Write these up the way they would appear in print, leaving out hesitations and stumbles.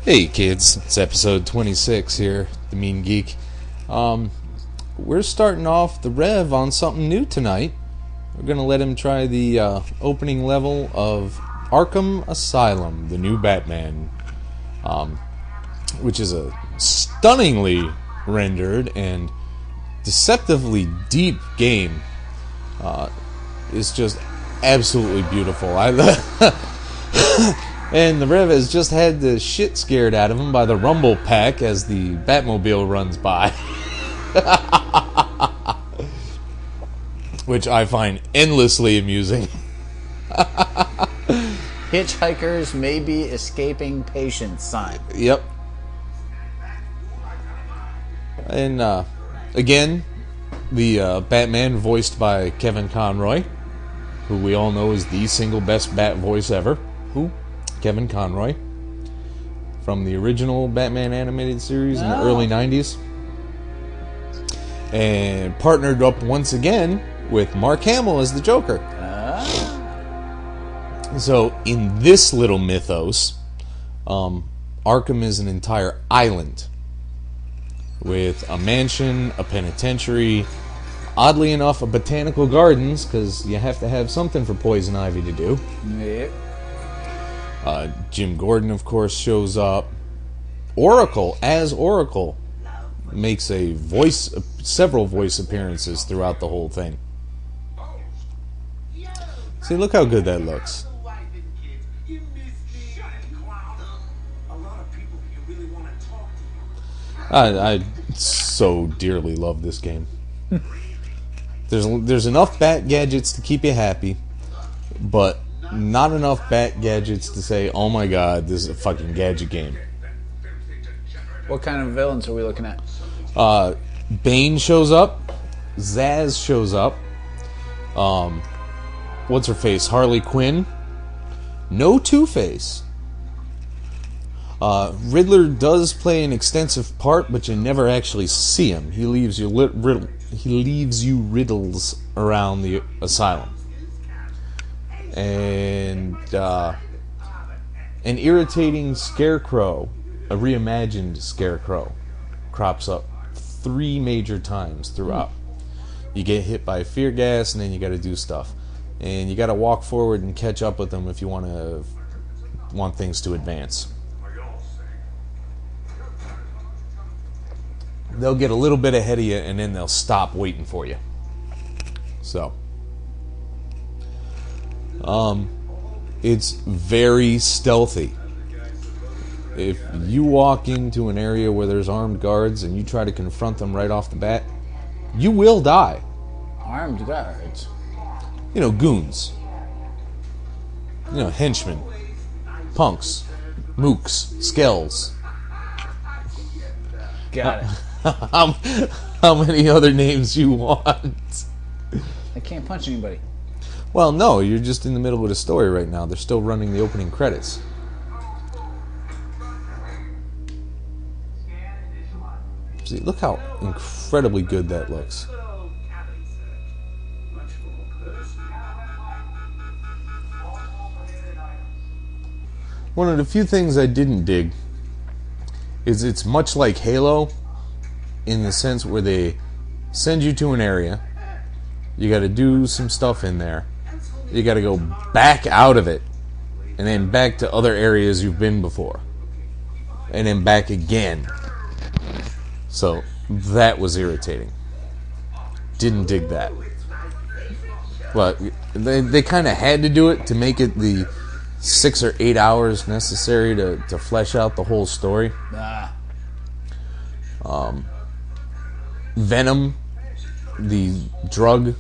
Hey kids, it's episode 26 here, The Mean Geek. We're starting off the rev on something new tonight. We're going to let him try the opening level of ARKHAM Asylum, the new Batman, which is a stunningly rendered and deceptively deep game. It's just absolutely beautiful. And the Rev has just had the shit scared out of him by the Rumble Pack as the Batmobile runs by. Which I find endlessly amusing. Hitchhikers may be escaping patience sign. Yep. And again, the Batman voiced by Kevin Conroy, who we all know is the single best Bat voice ever. Who? Kevin Conroy, from the original Batman animated series in the early 90s. And partnered up once again with Mark Hamill as the Joker. So in this little mythos, Arkham is an entire island with a mansion, a penitentiary, oddly enough a botanical gardens, because you have to have something for Poison Ivy to do. Yep. Jim Gordon, of course, shows up. Oracle, as Oracle, makes several voice appearances throughout the whole thing. See, look how good that looks. I so dearly love this game. There's enough Bat gadgets to keep you happy, but not enough Bat gadgets to say, oh my god, this is a fucking gadget game. What kind of villains are we looking at? Bane shows up. Zaz shows up. What's her face? Harley Quinn. No Two-Face. Riddler does play an extensive part, but you never actually see him. He leaves you riddles around the asylum. And an irritating Scarecrow, a reimagined Scarecrow, crops up 3 major times throughout. You get hit by fear gas, and then you got to do stuff, and you got to walk forward and catch up with them if you want things to advance. They'll get a little bit ahead of you, and then they'll stop waiting for you. So. It's very stealthy. If you walk into an area where there's armed guards and you try to confront them right off the bat, you will die. Armed guards? You know, goons. You know, henchmen. Punks. Mooks. Skells. Got it. How many other names you want? I can't punch anybody. Well, no, you're just in the middle of the story right now. They're still running the opening credits. See, look how incredibly good that looks. One of the few things I didn't dig is it's much like Halo in the sense where they send you to an area, you got to do some stuff in there, you got to go back out of it, and then back to other areas you've been before, and then back again. So that was irritating. Didn't dig that. But they kind of had to do it to make it the 6 or 8 hours necessary to flesh out the whole story. Venom, the drug,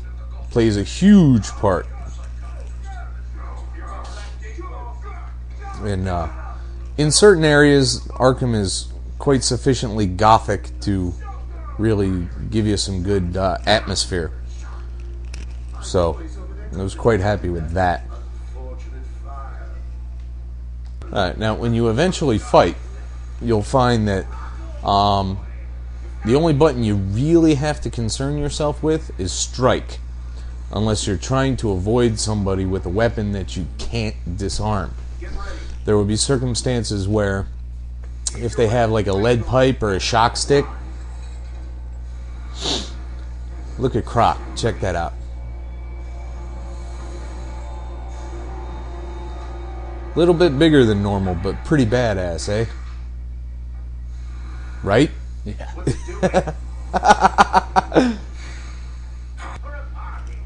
plays a huge part. And in certain areas, Arkham is quite sufficiently gothic to really give you some good atmosphere. So I was quite happy with that. Alright, now when you eventually fight, you'll find that the only button you really have to concern yourself with is strike, unless you're trying to avoid somebody with a weapon that you can't disarm. There will be circumstances where if they have like a lead pipe or a shock stick. Look at Croc. Check that out. Little bit bigger than normal, but pretty badass, eh? Right? Yeah.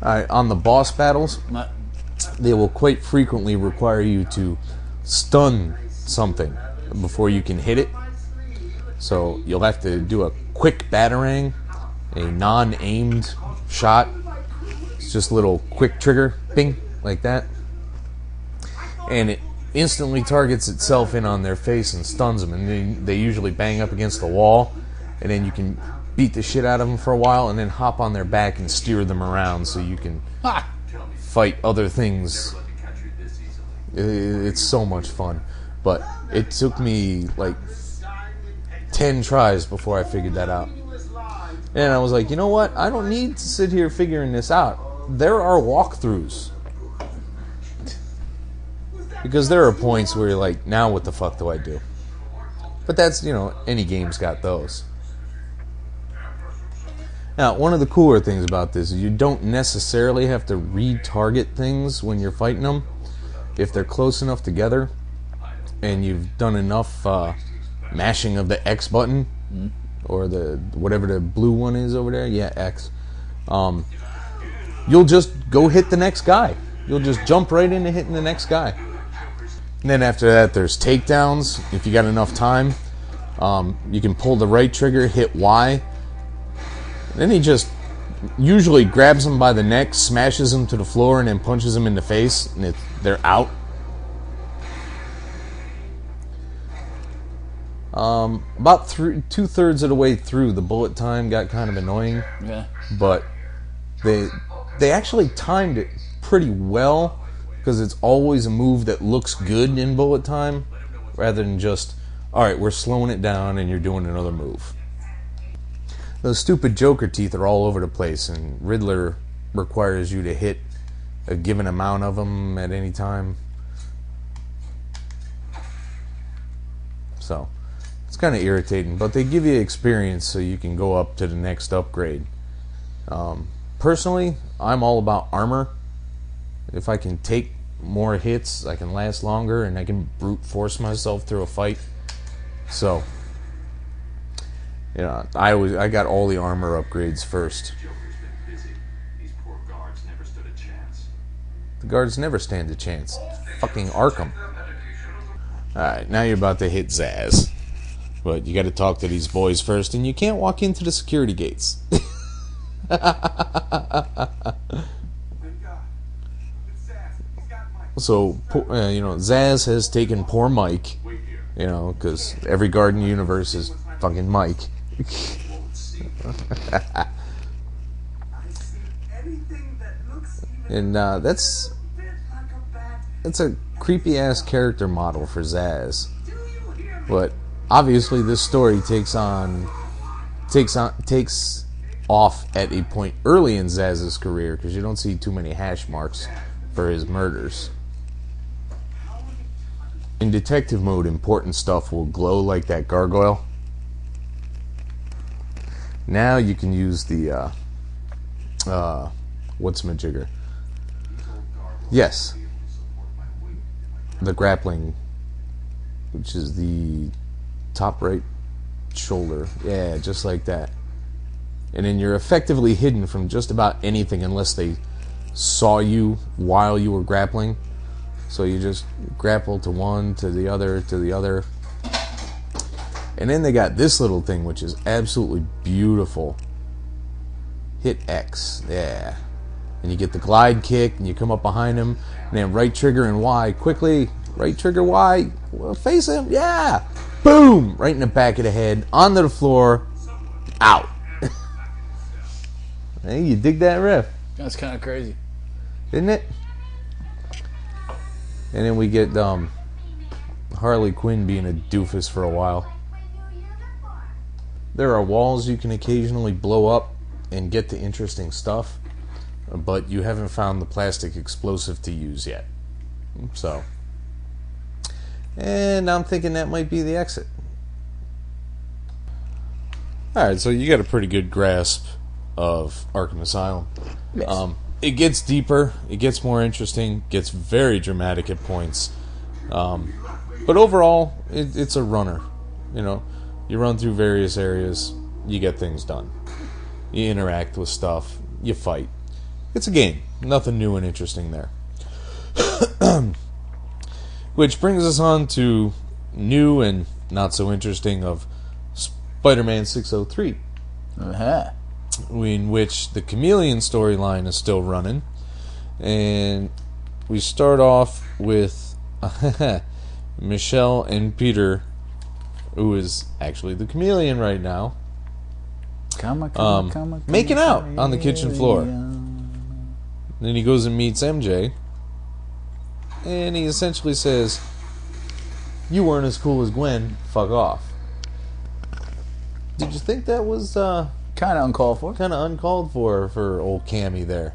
Alright, on the boss battles, they will quite frequently require you to stun something before you can hit it. So you'll have to do a quick batarang, a non-aimed shot. It's just a little quick trigger, bing, like that. And it instantly targets itself in on their face and stuns them. And they usually bang up against the wall. And then you can beat the shit out of them for a while and then hop on their back and steer them around so you can fight other things. It's so much fun. But it took me like 10 tries before I figured that out. And I was like, you know what? I don't need to sit here figuring this out. There are walkthroughs. Because there are points where you're like, now what the fuck do I do? But that's, you know, any game's got those. Now, one of the cooler things about this is you don't necessarily have to retarget things when you're fighting them. If they're close enough together and you've done enough mashing of the X button, or the whatever the blue one is over there, yeah, X, you'll just go hit the next guy. You'll just jump right into hitting the next guy. And then after that, there's takedowns. If you got enough time, you can pull the right trigger, hit Y. Then he just usually grabs them by the neck, smashes them to the floor, and then punches them in the face, and they're out. About 2/3 of the way through, the bullet time got kind of annoying. Yeah. But they actually timed it pretty well, because it's always a move that looks good in bullet time, rather than just, alright, we're slowing it down and you're doing another move. Those stupid Joker teeth are all over the place, and Riddler requires you to hit a given amount of them at any time. So, it's kind of irritating, but they give you experience so you can go up to the next upgrade. Personally, I'm all about armor. If I can take more hits, I can last longer, and I can brute force myself through a fight. So, you know, I got all the armor upgrades first. The guards never stand a chance. Fucking Arkham. Alright, now you're about to hit Zaz. But you gotta talk to these boys first, and you can't walk into the security gates. So, you know, Zaz has taken poor Mike, you know, because every guard in the universe is fucking Mike. And that's a creepy ass character model for Zaz. But obviously this story takes off at a point early in Zaz's career, because you don't see too many hash marks for his murders. In detective mode, important stuff will glow like that gargoyle. Now you can use the what's-majigger? Yes, the grappling, which is the top right shoulder. Yeah, just like that. And then you're effectively hidden from just about anything unless they saw you while you were grappling. So you just grapple to one, to the other, to the other. And then they got this little thing, which is absolutely beautiful. Hit X. Yeah. And you get the glide kick, and you come up behind him, and then right trigger and Y. Quickly, right trigger Y. Well, face him. Yeah. Boom. Right in the back of the head. Onto the floor. Out. Hey, you dig that riff? That's kind of crazy. Isn't it? And then we get Harley Quinn being a doofus for a while. There are walls you can occasionally blow up and get to interesting stuff, but you haven't found the plastic explosive to use yet. So, and I'm thinking that might be the exit. Alright, so you got a pretty good grasp of Arkham Asylum. Yes. It gets deeper, it gets more interesting, gets very dramatic at points. But overall, it's a runner. You know, you run through various areas, you get things done. You interact with stuff, you fight. It's a game. Nothing new and interesting there. Which brings us on to new and not so interesting of Spider-Man 603. Uh-huh. In which the Chameleon storyline is still running. And we start off with Michelle and Peter, who is actually the Chameleon right now, making out on the kitchen floor. Then he goes and meets MJ, and he essentially says, "You weren't as cool as Gwen, fuck off." Did you think that was kind of uncalled for? Kind of uncalled for old Cammy there.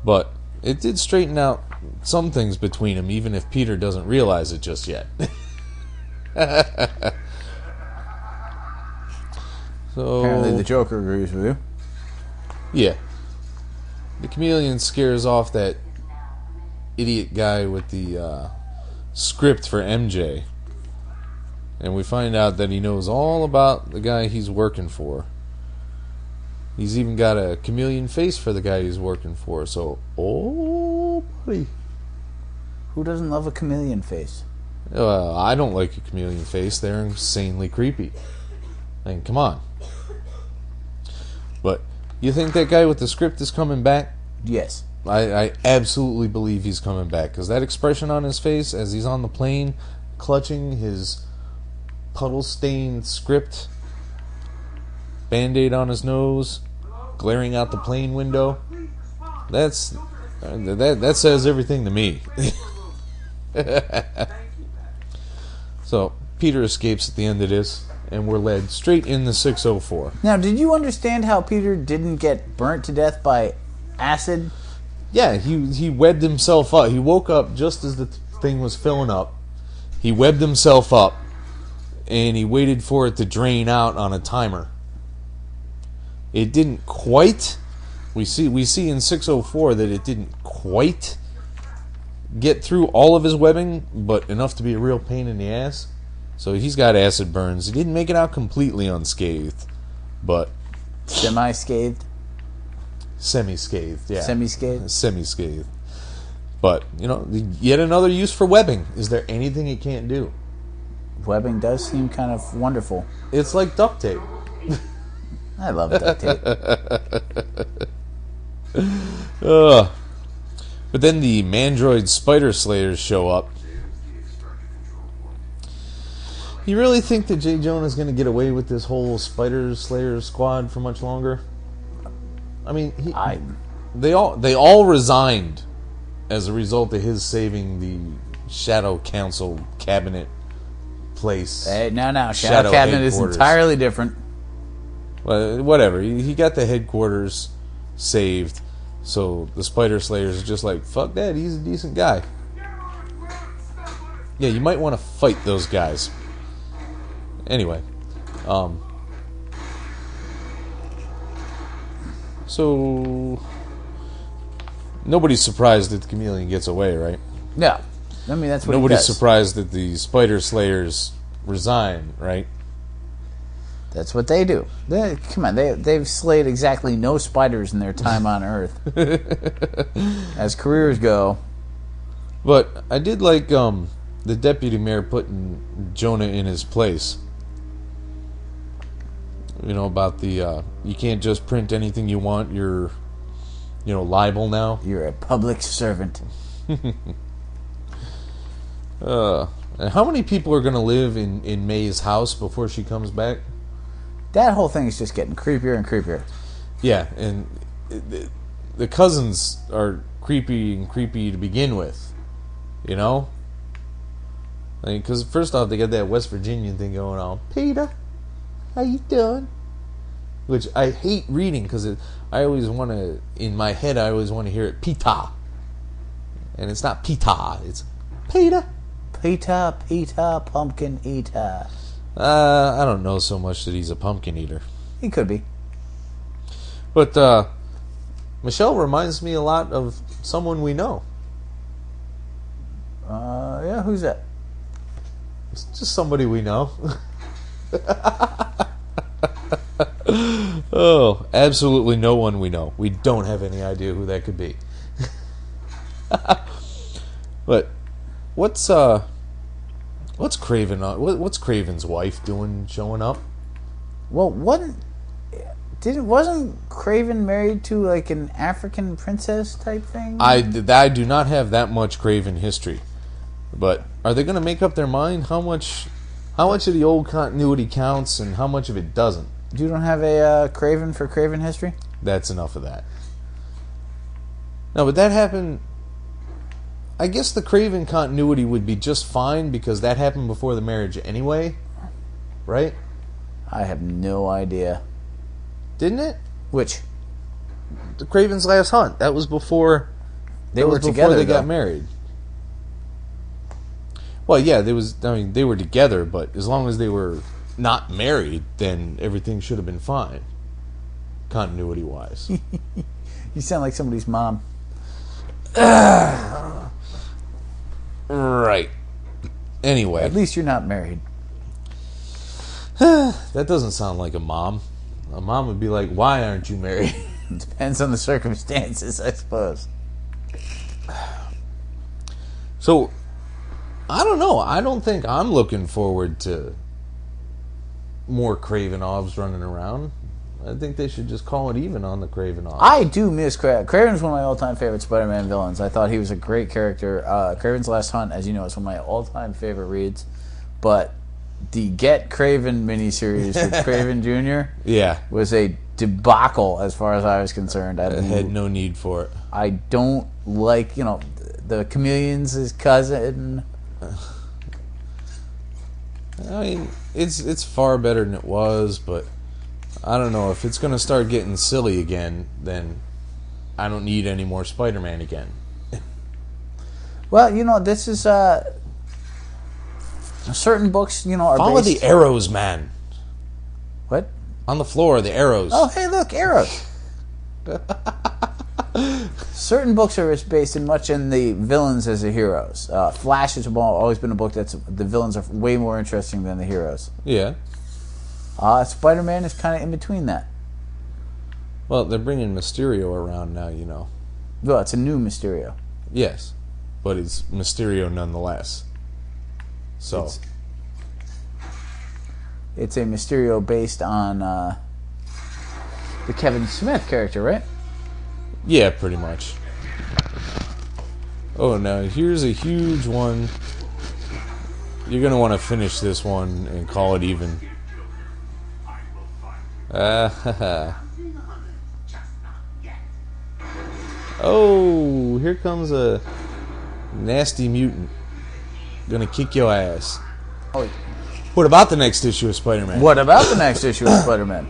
But it did straighten out some things between them, even if Peter doesn't realize it just yet. So apparently the Joker agrees with you. Yeah. The Chameleon scares off that idiot guy with the script for MJ. And we find out that he knows all about the guy he's working for. He's even got a chameleon face for the guy he's working for. So, oh, buddy. Who doesn't love a chameleon face? I don't like a chameleon face. They're insanely creepy. I mean, come on. But you think that guy with the script is coming back? Yes. I absolutely believe he's coming back. Because that expression on his face as he's on the plane, clutching his puddle-stained script, Band-Aid on his nose, glaring out the plane window, that says everything to me. So Peter escapes at the end of this, and we're led straight in the 604. Now, did you understand how Peter didn't get burnt to death by acid? Yeah, he webbed himself up. He woke up just as the thing was filling up. He webbed himself up, and he waited for it to drain out on a timer. It didn't quite. We see in 604 that it didn't quite get through all of his webbing, but enough to be a real pain in the ass. So he's got acid burns. He didn't make it out completely unscathed, but semi-scathed. Semi-scathed, yeah. Semi-scathed? Semi-scathed. But, you know, yet another use for webbing. Is there anything it can't do? Webbing does seem kind of wonderful. It's like duct tape. I love duct tape. But then the Mandroid Spider Slayers show up. You really think that J. Jonah is going to get away with this whole Spider Slayer squad for much longer? I mean, they all resigned as a result of his saving the Shadow Council cabinet place. Hey, no. Shadow Cabinet is entirely different. Well, whatever. He got the headquarters saved, so the Spider Slayers are just like, fuck that, he's a decent guy. Yeah, you might want to fight those guys. Anyway, so nobody's surprised that the Chameleon gets away, right? Yeah, I mean that's what nobody's he does. Surprised that the Spider Slayers resign, right? That's what they do. Come on, they've slayed exactly no spiders in their time on Earth, as careers go. But I did like the deputy mayor putting Jonah in his place. You know, about the you can't just print anything you want. You're, liable now. You're a public servant. And how many people are going to live in May's house before she comes back? That whole thing is just getting creepier and creepier. Yeah, and the cousins are creepy to begin with. You know? Because first off, they got that West Virginian thing going on. Peter, how you doing? Which I hate reading because I always want to, in my head, I always want to hear it Pita. And it's not Pita, it's Peter. Peter, pumpkin eater. I don't know so much that he's a pumpkin eater. He could be. But Michelle reminds me a lot of someone we know. Yeah, who's that? It's just somebody we know. Oh, absolutely no one we know. We don't have any idea who that could be. But what's Craven? What's Craven's wife doing, showing up? Well, wasn't Craven married to like an African princess type thing? I do not have that much Craven history, but are they going to make up their mind how much of the old continuity counts and how much of it doesn't? You don't have a Craven for Craven history? That's enough of that. No, but that happened. I guess the Craven continuity would be just fine because that happened before the marriage anyway, right? I have no idea. Didn't it? Which? The Craven's Last Hunt. That was before They were together. They got married. Well, yeah, they were together, but as long as they were not married, then everything should have been fine, continuity-wise. You sound like somebody's mom. Right. Anyway. At least you're not married. That doesn't sound like a mom. A mom would be like, why aren't you married? Depends on the circumstances, I suppose. So, I don't know. I don't think I'm looking forward to more Kravenovs running around. I think they should just call it even on the Kravenovs. I do miss Craven. Craven's one of my all-time favorite Spider-Man villains. I thought he was a great character. Craven's Last Hunt, as you know, is one of my all-time favorite reads. But the Get Craven miniseries with Craven Jr. Yeah. was a debacle as far as I was concerned. I had no need for it. I don't like, the Chameleon's his cousin. I mean, it's far better than it was, but I don't know. If it's going to start getting silly again, then I don't need any more Spider-Man again. Well, this is certain books, are Follow based... the arrows, man. What? On the floor, the arrows. Oh, hey, look, arrows. Certain books are based much in the villains as the heroes. Flash has always been a book that's the villains are way more interesting than the heroes. Yeah. Spider-Man is kind of in between that. Well, they're bringing Mysterio around now, Well, it's a new Mysterio. Yes, but it's Mysterio nonetheless. So it's a Mysterio based on the Kevin Smith character, right? Yeah, pretty much. Oh, now here's a huge one. You're going to want to finish this one and call it even. Oh, here comes a nasty mutant. Gonna kick your ass. Oh. What about the next issue of Spider-Man? What about the next issue of Spider-Man?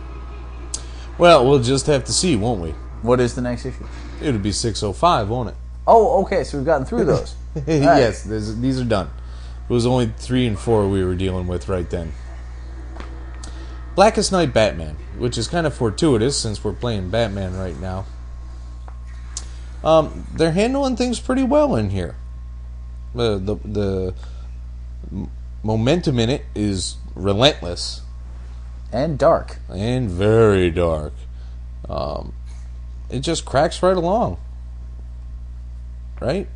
Well, we'll just have to see, won't we? What is the next issue? It'll be 605, won't it? Oh, okay, so we've gotten through those. Yes, these are done. It was only 3 and 4 we were dealing with right then. Blackest Night Batman, which is kind of fortuitous since we're playing Batman right now. They're handling things pretty well in here. The momentum in it is relentless. And dark. And very dark. It just cracks right along. Right?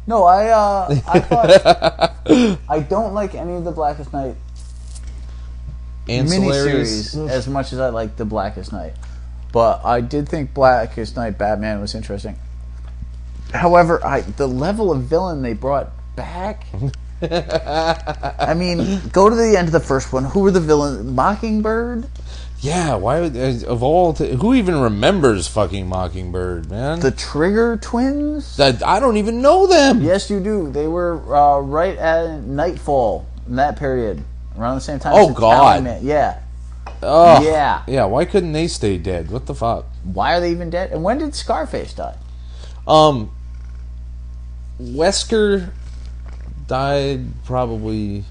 No, I thought... I don't like any of the Blackest Night miniseries as much as I like the Blackest Night. But I did think Blackest Night Batman was interesting. However, the level of villain they brought back... I mean, go to the end of the first one. Who were the villains? Mockingbird? Yeah, why would... who even remembers fucking Mockingbird, man? The Trigger Twins? I don't even know them! Yes, you do. They were right at Nightfall in that period. Around the same time Oh, as the God. Man. Yeah. Oh, yeah. Yeah, why couldn't they stay dead? What the fuck? Why are they even dead? And when did Scarface die? Wesker died probably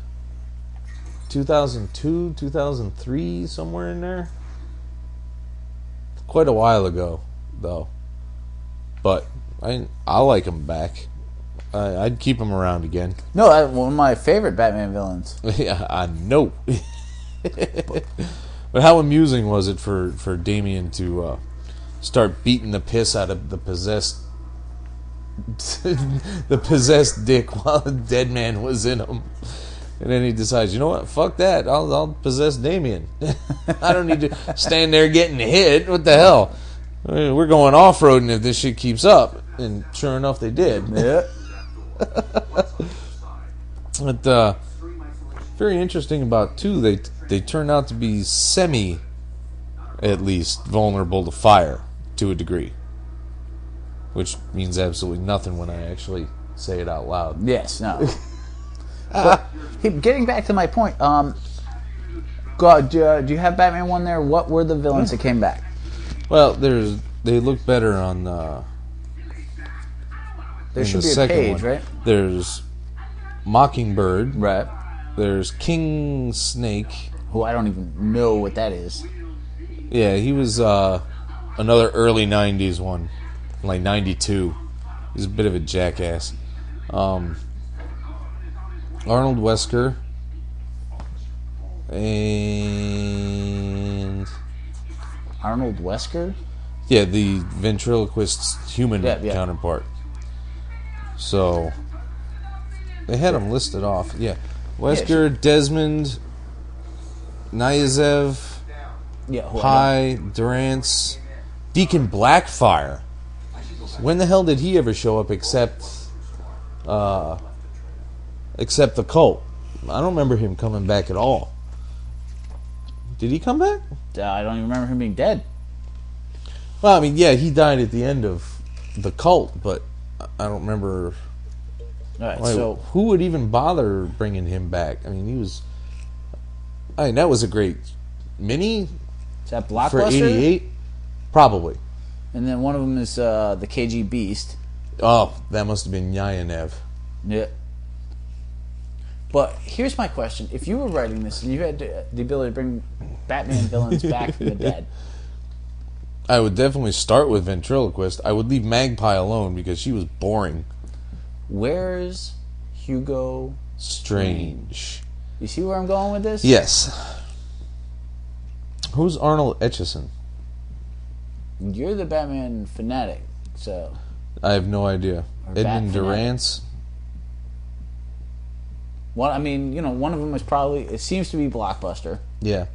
2002, 2003, somewhere in there. quite a while ago, though. But I like him back. I'd keep him around again. No, one of my favorite Batman villains. Yeah, I know. But how amusing was it for Damian to start beating the piss out of the possessed dick while the dead man was in him? And then he decides, you know what? Fuck that. I'll possess Damian. I don't need to stand there getting hit. What the hell? I mean, we're going off-roading if this shit keeps up. And sure enough, they did. Yeah. But very interesting about too, they turn out to be at least vulnerable to fire to a degree, which means absolutely nothing when I actually say it out loud. Yes. No. But, getting back to my point, God, do you have Batman 1 there? What were the villains that came back? Well, they look better on There should the be a second page, one. right? There's Mockingbird. Right. There's King Snake. Who I don't even know what that is. Yeah, he was another early 90s one, like 92. He's a bit of a jackass. Arnold Wesker. And Arnold Wesker? yeah, the ventriloquist's human counterpart. So they had them listed off. Yeah, Wesker, Desmond, Nyazev, Pi, Durance, Deacon Blackfire. When the hell did he ever show up except the cult? I don't remember him coming back at all. Did he come back? I don't even remember him being dead. Well, I mean, yeah, he died at the end of the cult, but I don't remember. All right, Like, so who would even bother bringing him back? I mean, that was a great mini is that for Blockbuster? '88, probably. And then one of them is the KG Beast. Oh, that must have been Yayanev. Yeah. But here's my question: if you were writing this and you had the ability to bring Batman villains back from the dead, I would definitely start with Ventriloquist. I would leave Magpie alone because she was boring. where's Hugo Strange. You see where I'm going with this? Yes. Who's Arnold Etchison? You're the Batman fanatic, so I have no idea. Or Edmund Bat Durance. well, I mean, one of them is probably it seems to be Blockbuster, Yeah.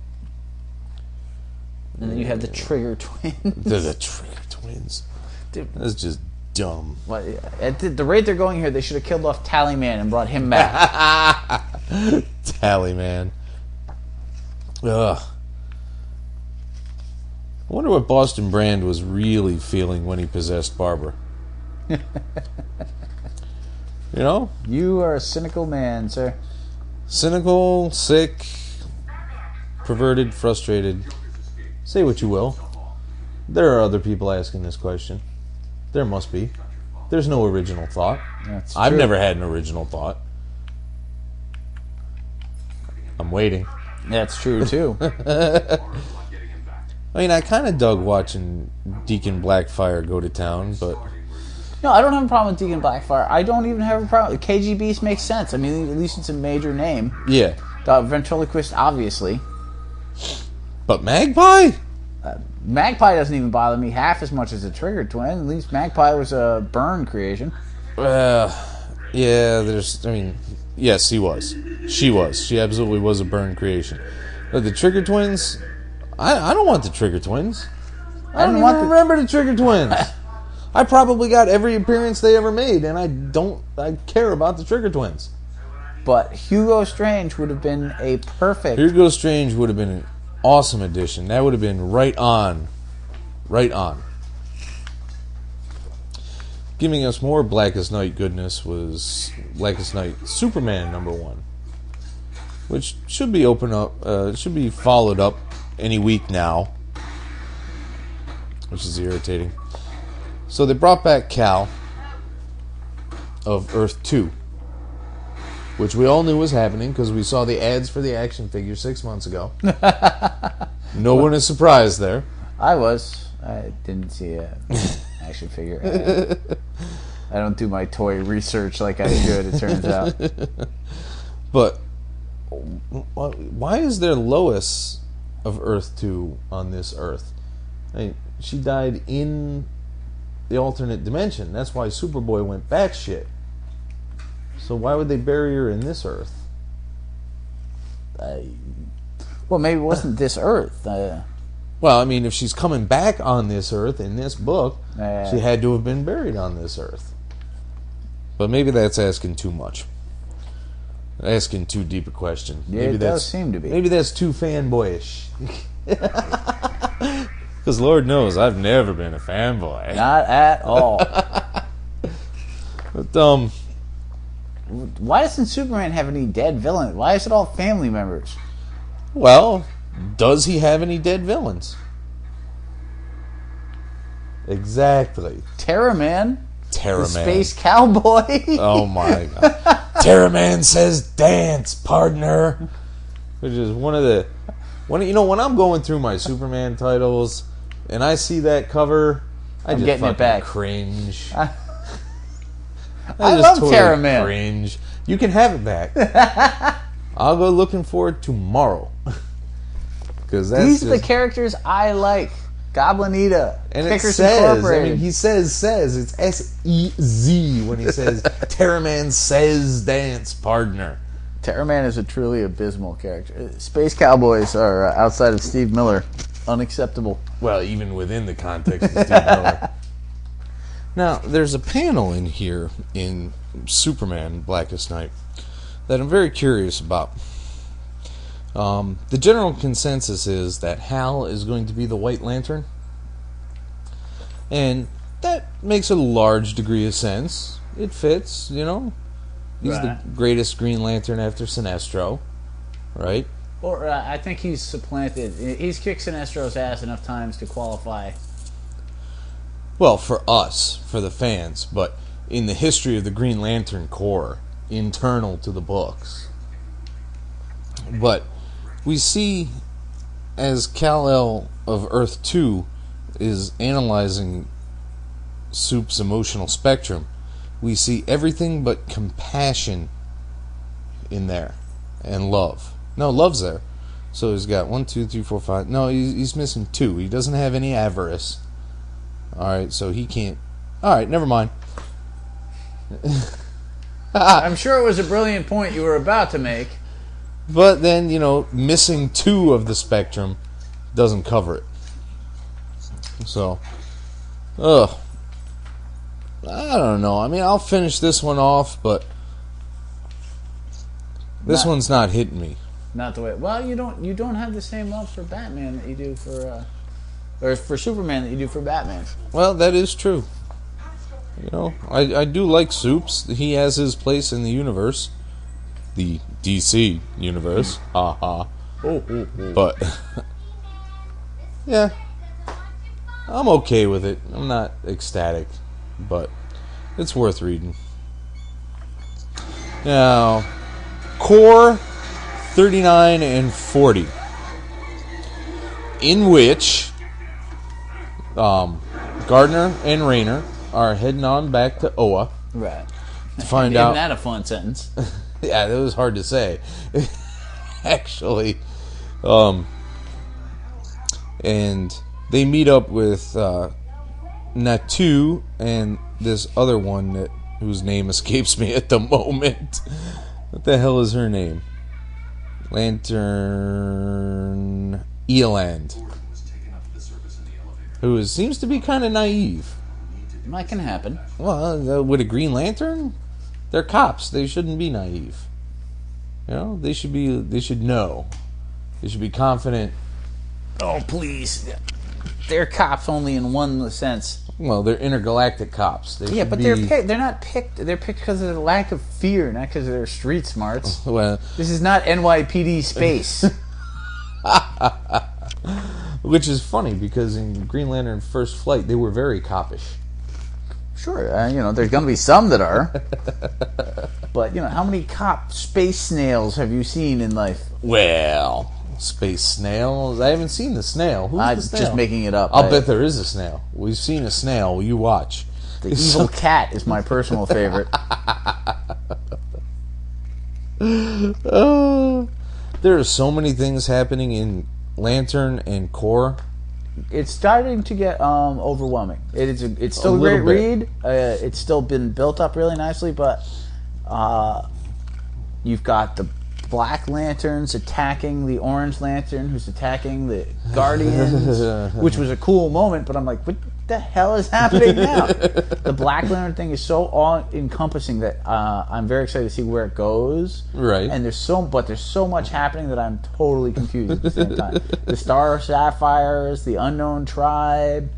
and then you have the Trigger Twins. They're the Trigger Twins. Dude. That's just dumb. What, at the rate they're going here, they should have killed off Tallyman and brought him back. Tally, man. Ugh. I wonder what Boston Brand was really feeling when he possessed Barbara. You know? You are a cynical man, sir. Cynical, sick, perverted, frustrated. Say what you will. There are other people asking this question. There must be. There's no original thought. That's I've true. never had an original thought. I'm waiting. That's true too. I mean, I kind of dug watching Deacon Blackfire go to town, but No, I don't have a problem with Deacon Blackfire. I don't even have a problem. KG Beast makes sense. I mean, at least it's a major name. yeah. Ventriloquist, obviously. But Magpie? Magpie doesn't even bother me half as much as the Trigger Twin. At least Magpie was a Byrne creation. Yeah, yes, he was. She was. She absolutely was a Byrne creation. But the Trigger Twins, I don't want the Trigger Twins. I don't even remember the Trigger Twins. I probably got every appearance they ever made, and I care about the Trigger Twins. But Hugo Strange would have been a perfect... Hugo Strange would have been an awesome addition. That would have been right on. Right on. Giving us more Blackest Night goodness was Blackest Night Superman #1, which should be should be followed up any week now, which is irritating. So they brought back Kal of Earth 2, which we all knew was happening because we saw the ads for the action figure 6 months ago. No one is surprised there. I was. I didn't see a action figure. I don't do my toy research like I should, it turns out. But why is there Lois of Earth 2 on this Earth? I mean, she died in the alternate dimension. That's why Superboy went batshit. So why would they bury her in this Earth? Well, maybe it wasn't this Earth. Well, I mean, if she's coming back on this Earth in this book, she had to have been buried on this Earth. But maybe that's asking too much. Asking too deep a question. Yeah, Maybe it does seem to be. Maybe that's too fanboyish. Because Lord knows I've never been a fanboy. Not at all. But why doesn't Superman have any dead villains? Why is it all family members? well, does he have any dead villains? Exactly. Terraman. Terraman. The space cowboy. Oh my god. Terraman says dance, partner. Which is one of the you know, when I'm going through my Superman titles and I see that cover, I'm just getting it fucking back. Cringe. I just love totally Terraman. Cringe. You can have it back. I'll go looking for it tomorrow. Because these are the characters I like. Goblinita. And Pickers it says, Incorporated. I mean, he says, it's S-E-Z when he says, Terraman says dance, partner. Terraman is a truly abysmal character. Space Cowboys are, outside of Steve Miller, unacceptable. Well, even within the context of Steve Miller. Now, there's a panel in here in Superman Blackest Night that I'm very curious about. The general consensus is that Hal is going to be the White Lantern. And that makes a large degree of sense. It fits, you know. He's the greatest Green Lantern after Sinestro, right? Or I think he's supplanted. He's kicked Sinestro's ass enough times to qualify. Well, for us, for the fans, but in the history of the Green Lantern Corps, internal to the books. But we see, as Kal-El of Earth 2 is analyzing Soup's emotional spectrum, we see everything but compassion in there, and love. No, love's there. So he's got 1, 2, 3, 4, 5. No, he's missing 2. He doesn't have any avarice. Alright, so he can't. Alright, never mind. I'm sure it was a brilliant point you were about to make. But then, you know, missing 2 of the spectrum doesn't cover it. So, I don't know. I mean, I'll finish this one off, but this one's not hitting me. Not the way. Well, you don't have the same love for Batman that you do for, or for Superman that you do for Batman. Well, that is true. You know, I do like Soups. He has his place in the universe. The DC universe. Haha. But, yeah. I'm okay with it. I'm not ecstatic. But it's worth reading. Now, Core 39 and 40. In which Gardner and Rayner are heading on back to Oa. Right. To find out. Isn't that a fun sentence? Yeah, that was hard to say. Actually. And they meet up with Natu and this other one whose name escapes me at the moment. What the hell is her name? Lantern Eland. Who seems to be kind of naive. That can happen. Well, with a Green Lantern, they're cops. They shouldn't be naive. You know, they should know. They should be confident. Oh, please. They're cops only in one sense. Well, they're intergalactic cops. Yeah, but they're not picked. They're picked because of their lack of fear, not because of their street smarts. Well, this is not NYPD space. Which is funny because in Green Lantern First Flight, they were very coppish. Sure, you know, there's going to be some that are. But, you know, how many cop space snails have you seen in life? Well, Space snails. I haven't seen the snail. Who's I'm the snail? just making it up. I'll bet there is a snail. We've seen a snail. You watch. The evil cat is my personal favorite. There are so many things happening in Lantern and Core. It's starting to get overwhelming. It's still a great read. It's still been built up really nicely, but you've got the Black Lanterns attacking the Orange Lantern, who's attacking the Guardians, which was a cool moment. But I'm like, what the hell is happening now? The Black Lantern thing is so all-encompassing that I'm very excited to see where it goes. Right. And there's so much happening that I'm totally confused at the same time. The Star Sapphires, the Unknown Tribe,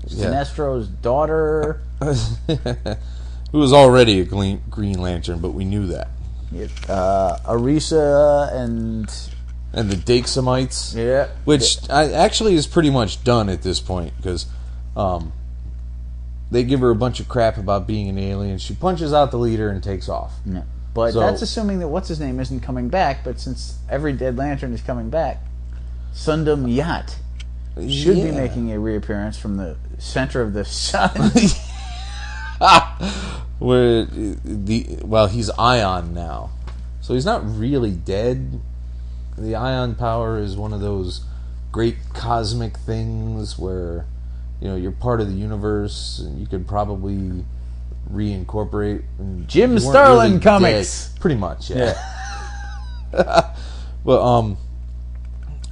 Sinestro's daughter, who was already a Green Lantern, but we knew that. Arisa and the Dakesamites, yeah, which actually is pretty much done at this point because they give her a bunch of crap about being an alien. She punches out the leader and takes off. Yeah. But that's assuming that what's his name isn't coming back. But since every dead Lantern is coming back, Sundom Yat should be making a reappearance from the center of the sun. He's Ion now, so he's not really dead. The Ion power is one of those great cosmic things where, you're part of the universe and you could probably reincorporate. Jim Starlin comics, dead. Pretty much, yeah. But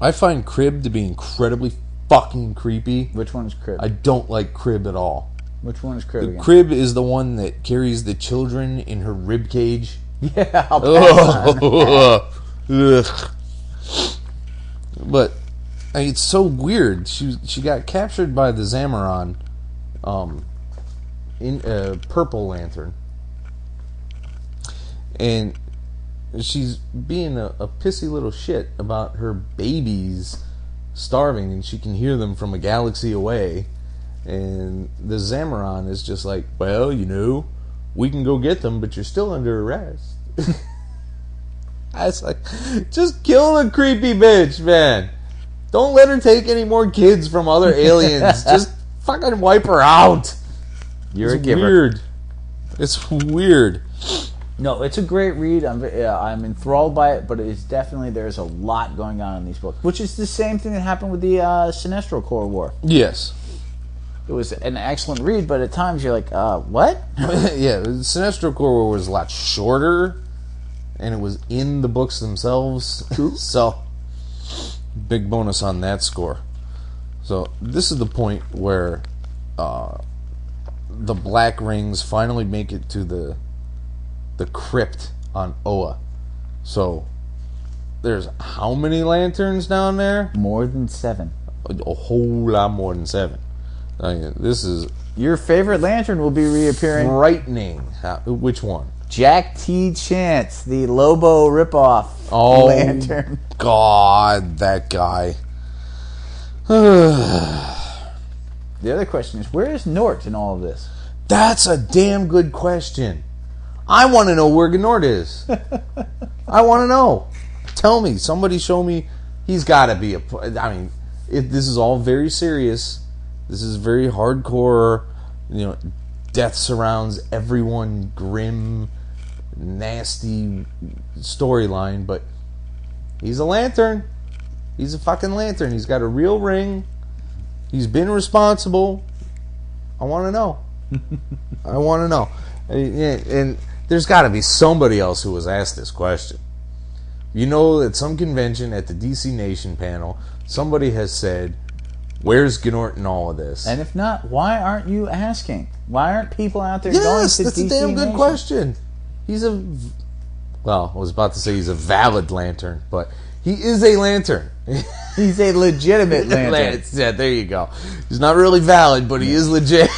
I find Crib to be incredibly fucking creepy. Which one is Crib? I don't like Crib at all. Which one is Crib again? Crib is the one that carries the children in her rib cage. Yeah, I'll pass Ugh. But it's so weird. She got captured by the Zamaron in a Purple Lantern. And she's being a pissy little shit about her babies starving, and she can hear them from a galaxy away. And the Zamaron is just like, well, we can go get them, but you're still under arrest. I was like, just kill the creepy bitch, man. Don't let her take any more kids from other aliens. Just fucking wipe her out. You're it's a giver. Weird. It's weird. No, it's a great read. I'm enthralled by it, but it's definitely, there's a lot going on in these books, which is the same thing that happened with the Sinestro Corps War. Yes. It was an excellent read, but at times you're like, what? Yeah, the Sinestro Corps War was a lot shorter, and it was in the books themselves. So, big bonus on that score. So, this is the point where the Black Rings finally make it to the crypt on Oa. So, there's how many lanterns down there? More than 7. A whole lot more than 7. I mean, this is... Your favorite lantern will be reappearing. Frightening. Which one? Jack T. Chance, the Lobo ripoff lantern. God, that guy. The other question is, where is Nort in all of this? That's a damn good question. I want to know where Gnort is. I want to know. Tell me. Somebody show me. He's got to be this is all very serious. This is very hardcore. Death surrounds everyone. Grim, nasty storyline. But he's a lantern. He's a fucking lantern. He's got a real ring. He's been responsible. I want to know. I want to know. And there's got to be somebody else who was asked this question. At some convention at the DC Nation panel, somebody has said, where's Gnort in all of this? And if not, why aren't you asking? Why aren't people out there going to DC that's a damn good Nation? question. I was about to say he's a valid lantern, but he is a lantern. He's a legitimate lantern. Yeah, there you go. He's not really valid, but he is legit.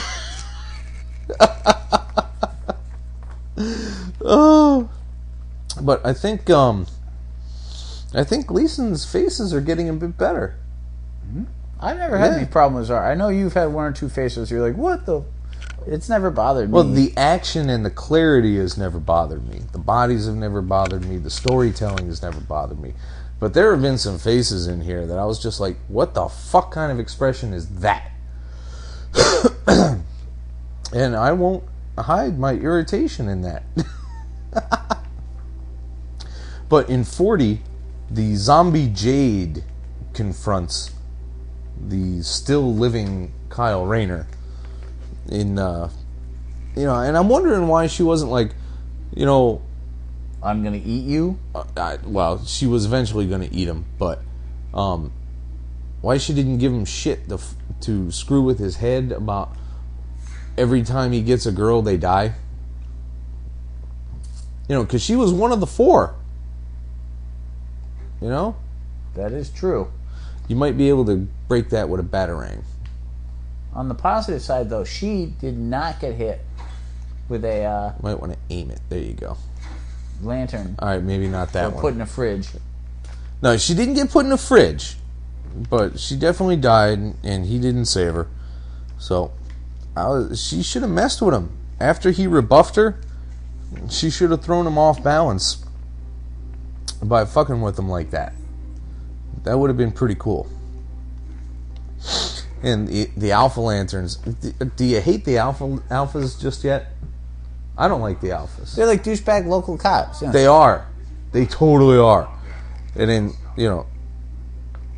Oh, but I think Gleason's faces are getting a bit better. I've never had any problems. I know you've had one or two faces. You're like, what the? It's never bothered me. Well, the action and the clarity has never bothered me. The bodies have never bothered me. The storytelling has never bothered me. But there have been some faces in here that I was just like, what the fuck kind of expression is that? And I won't hide my irritation in that. But in 40, the zombie Jade confronts the still living Kyle Rayner in and I'm wondering why she wasn't like, I'm gonna eat you. Well, she was eventually gonna eat him, but why she didn't give him shit to screw with his head about every time he gets a girl they die. Because she was one of the 4. That is true. You might be able to break that with a batarang. On the positive side, though, she did not get hit with a Might want to aim it. There you go. lantern. All right, maybe not that Or one. put in a fridge. No, she didn't get put in a fridge, but she definitely died, and he didn't save her. So, she should have messed with him. After he rebuffed her, she should have thrown him off balance by fucking with him like that. That would have been pretty cool. And the Alpha Lanterns. Do you hate the Alphas just yet? I don't like the Alphas. They're like douchebag local cops. They are. They totally are. And then,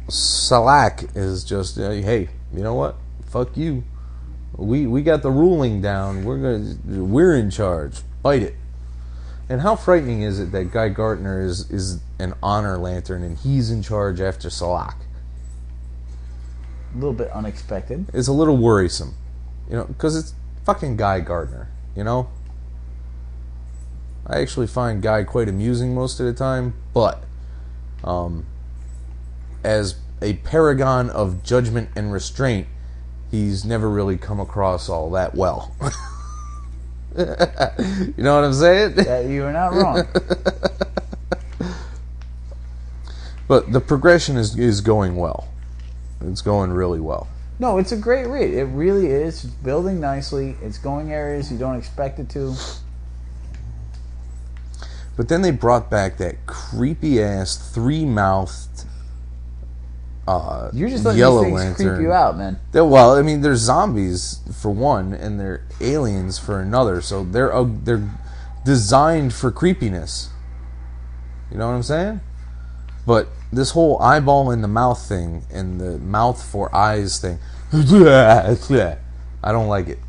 Salak is just, hey, you know what? Fuck you. We got the ruling down. We're in charge. Fight it. And how frightening is it that Guy Gardner is an honor lantern and he's in charge after Salak? A little bit unexpected. It's a little worrisome, because it's fucking Guy Gardner, I actually find Guy quite amusing most of the time, but as a paragon of judgment and restraint, he's never really come across all that well. You know what I'm saying? You are not wrong. But the progression is going well. It's going really well. No, it's a great read. It really is. It's building nicely. It's going areas you don't expect it to. But then they brought back that creepy ass 3-mouthed You're just letting yellow these things lantern. creep you out, man. Well, I mean, they're zombies for one, and they're aliens for another. So they're designed for creepiness. You know what I'm saying? But this whole eyeball in the mouth thing and the mouth for eyes thing, I don't like it.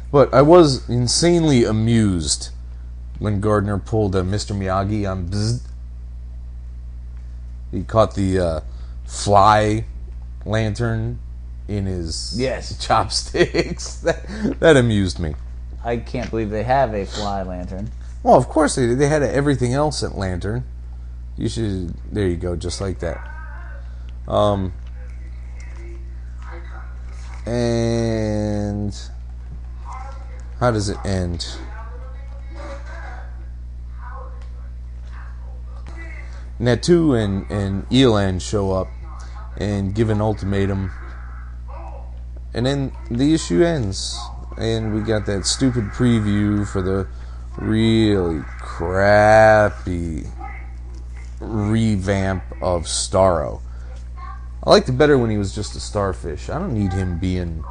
But I was insanely amused when Gardner pulled a Mr. Miyagi on Bzzz. He caught the fly lantern in his chopsticks. That amused me. I can't believe they have a fly lantern. Well, of course they did. They had everything else at lantern. You should. There you go, just like that. And how does it end? Natu and Elan show up and give an ultimatum, and then the issue ends, and we got that stupid preview for the really crappy revamp of Starro. I liked it better when he was just a starfish. I don't need him being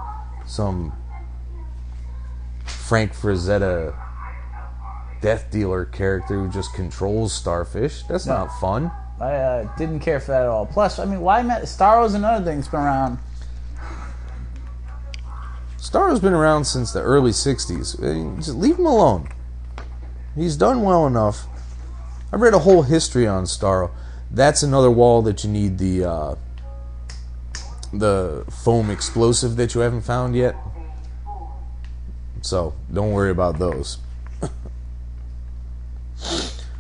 some Frank Frazetta death dealer character who just controls starfish. That's not fun. I didn't care for that at all. Plus, I mean, why Starro's another thing that's been around. Starro's been around since the early 60s. Just leave him alone. He's done well enough. I read a whole history on Starro. That's another wall that you need the foam explosive that you haven't found yet. So don't worry about those.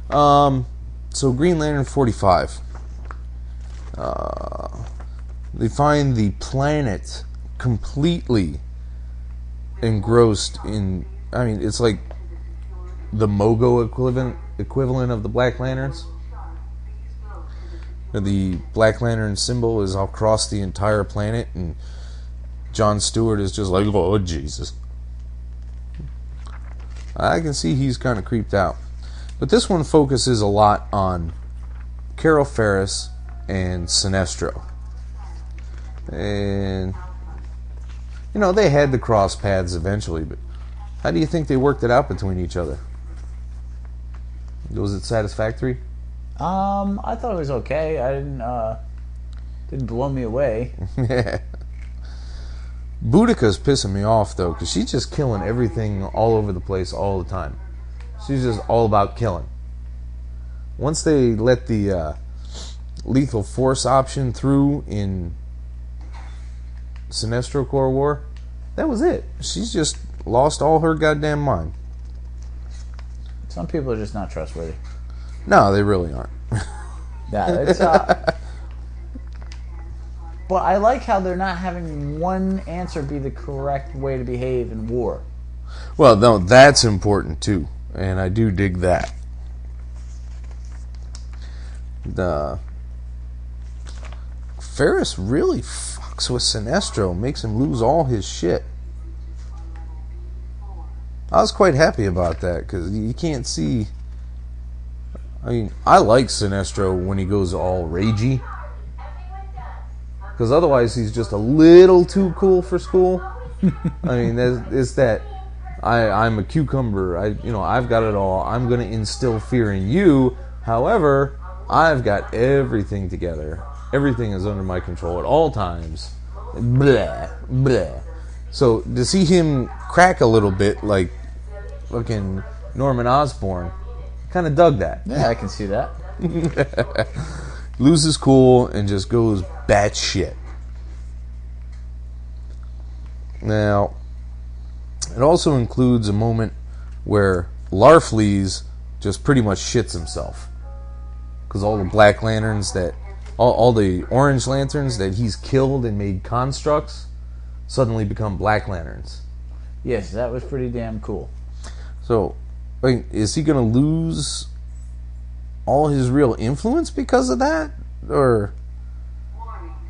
So Green Lantern 45. They find the planet completely engrossed in. I mean, it's like the Mogo equivalent of the Black Lanterns. The Black Lantern symbol is across the entire planet, and John Stewart is just like, oh Jesus. I can see he's kind of creeped out. But this one focuses a lot on Carol Ferris and Sinestro. And, you know, they had to cross paths eventually, but how do you think they worked it out between each other? Was it satisfactory? I thought it was okay. I didn't blow me away. Yeah. Boudica's pissing me off, though, because she's just killing everything all over the place all the time. She's just all about killing. Once they let the lethal force option through in Sinestro Corps War, that was it. She's just lost all her goddamn mind. Some people are just not trustworthy. No, they really aren't. Yeah, it's but I like how they're not having one answer be the correct way to behave in war. Well, no, that's important too, and I do dig that. The Ferris really fucks with Sinestro, makes him lose all his shit. I was quite happy about that, because you can't see... I mean, I like Sinestro when he goes all ragey, because otherwise he's just a little too cool for school. I mean, it's that I'm a cucumber. I've got it all. I'm going to instill fear in you. However, I've got everything together. Everything is under my control at all times. Blah, blah. So to see him crack a little bit like fucking Norman Osborn, kind of dug that. Yeah, I can see that. Loses cool and just goes batshit. Now, it also includes a moment where Larfleeze just pretty much shits himself. Because all the Black Lanterns all the Orange Lanterns that he's killed and made constructs suddenly become Black Lanterns. Yes, that was pretty damn cool. So, is he going to lose all his real influence because of that? Or...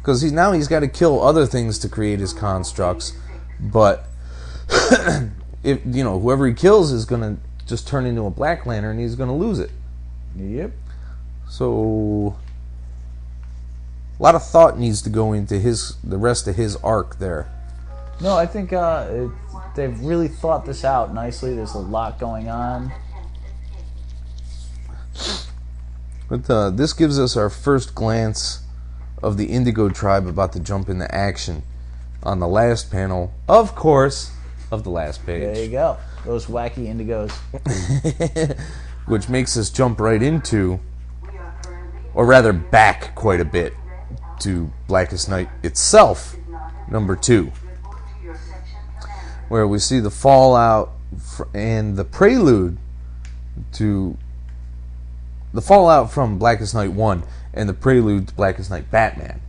because he's got to kill other things to create his constructs, but if whoever he kills is going to just turn into a Black Lantern, and he's going to lose it. Yep. So a lot of thought needs to go into the rest of his arc there. No, I think they've really thought this out nicely. There's a lot going on. But this gives us our first glance of the Indigo tribe about to jump into action on the last panel, of course, of the last page. There you go. Those wacky Indigos. Which makes us jump right into, or rather back quite a bit, to Blackest Night itself, number 2. Where we see the fallout and the prelude to... the fallout from Blackest Night 1 and the prelude to Blackest Night Batman,